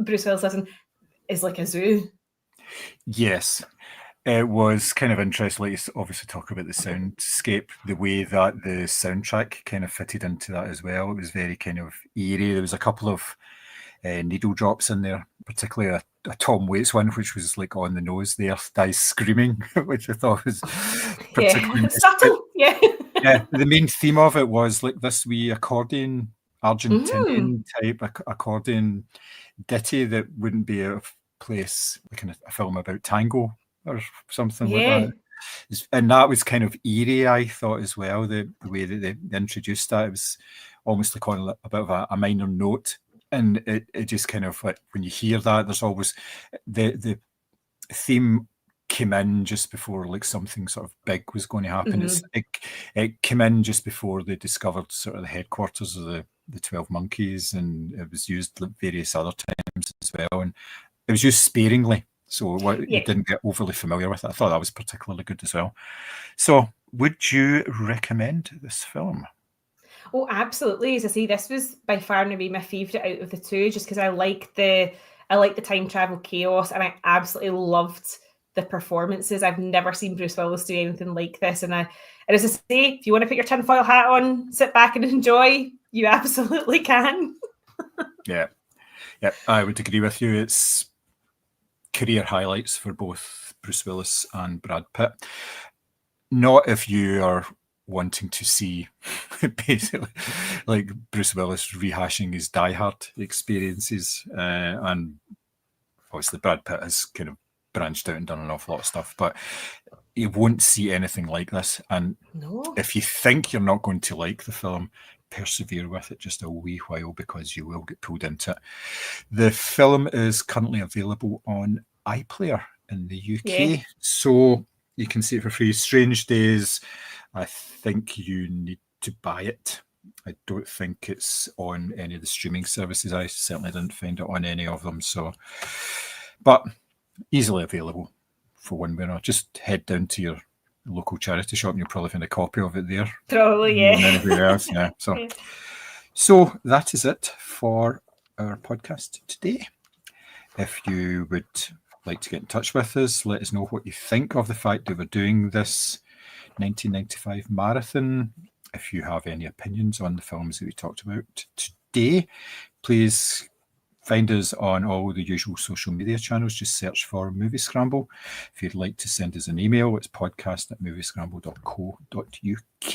Bruce Willis lives in is like a zoo. Yes. It was kind of interesting, like you obviously talk about the soundscape, the way that the soundtrack kind of fitted into that as well. It was very kind of eerie. There was a couple of needle drops in there, particularly a Tom Waits one, which was like on the nose there, dies screaming, which I thought was particularly subtle. Yeah. The main theme of it was like this wee accordion, Argentinian type accordion ditty that wouldn't be out of place, like in a film about tango or something like that. And that was kind of eerie, I thought, as well, the way that they introduced that. It was almost like on a bit of a minor note, and it just kind of, like, when you hear that, there's always the theme came in just before like something sort of big was going to happen. It came in just before they discovered sort of the headquarters of the 12 Monkeys, and it was used like various other times as well, and it was used sparingly, so you didn't get overly familiar with it. I thought that was particularly good as well. So would you recommend this film? Oh, absolutely. As I say, this was by far and away my favourite out of the two, just because I like the time travel chaos, and I absolutely loved the performances. I've never seen Bruce Willis do anything like this, and as I say, if you want to put your tinfoil hat on, sit back and enjoy, you absolutely can. Yeah, I would agree with you. It's career highlights for both Bruce Willis and Brad Pitt. Not if you are wanting to see basically like Bruce Willis rehashing his Die Hard experiences, and obviously Brad Pitt has kind of branched out and done an awful lot of stuff, but you won't see anything like this. And No. if you think you're not going to like the film, persevere with it just a wee while, because you will get pulled into it. The film is currently available on iPlayer in the UK, so you can see it for free. Strange Days, I think you need to buy it. I don't think it's on any of the streaming services. I certainly didn't find it on any of them. So, but easily available for one way or another. Just head down to your local charity shop and you'll probably find a copy of it there. Probably, more than anywhere else. Yeah. So that is it for our podcast today. If you would like to get in touch with us, let us know what you think of the fact that we're doing this 1995 marathon. If you have any opinions on the films that we talked about today, please find us on all the usual social media channels. Just search for Moviescramble. If you'd like to send us an email, it's podcast@moviescramble.co.uk.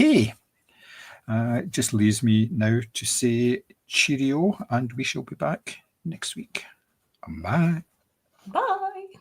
It just leaves me now to say cheerio, and we shall be back next week. Bye. Bye.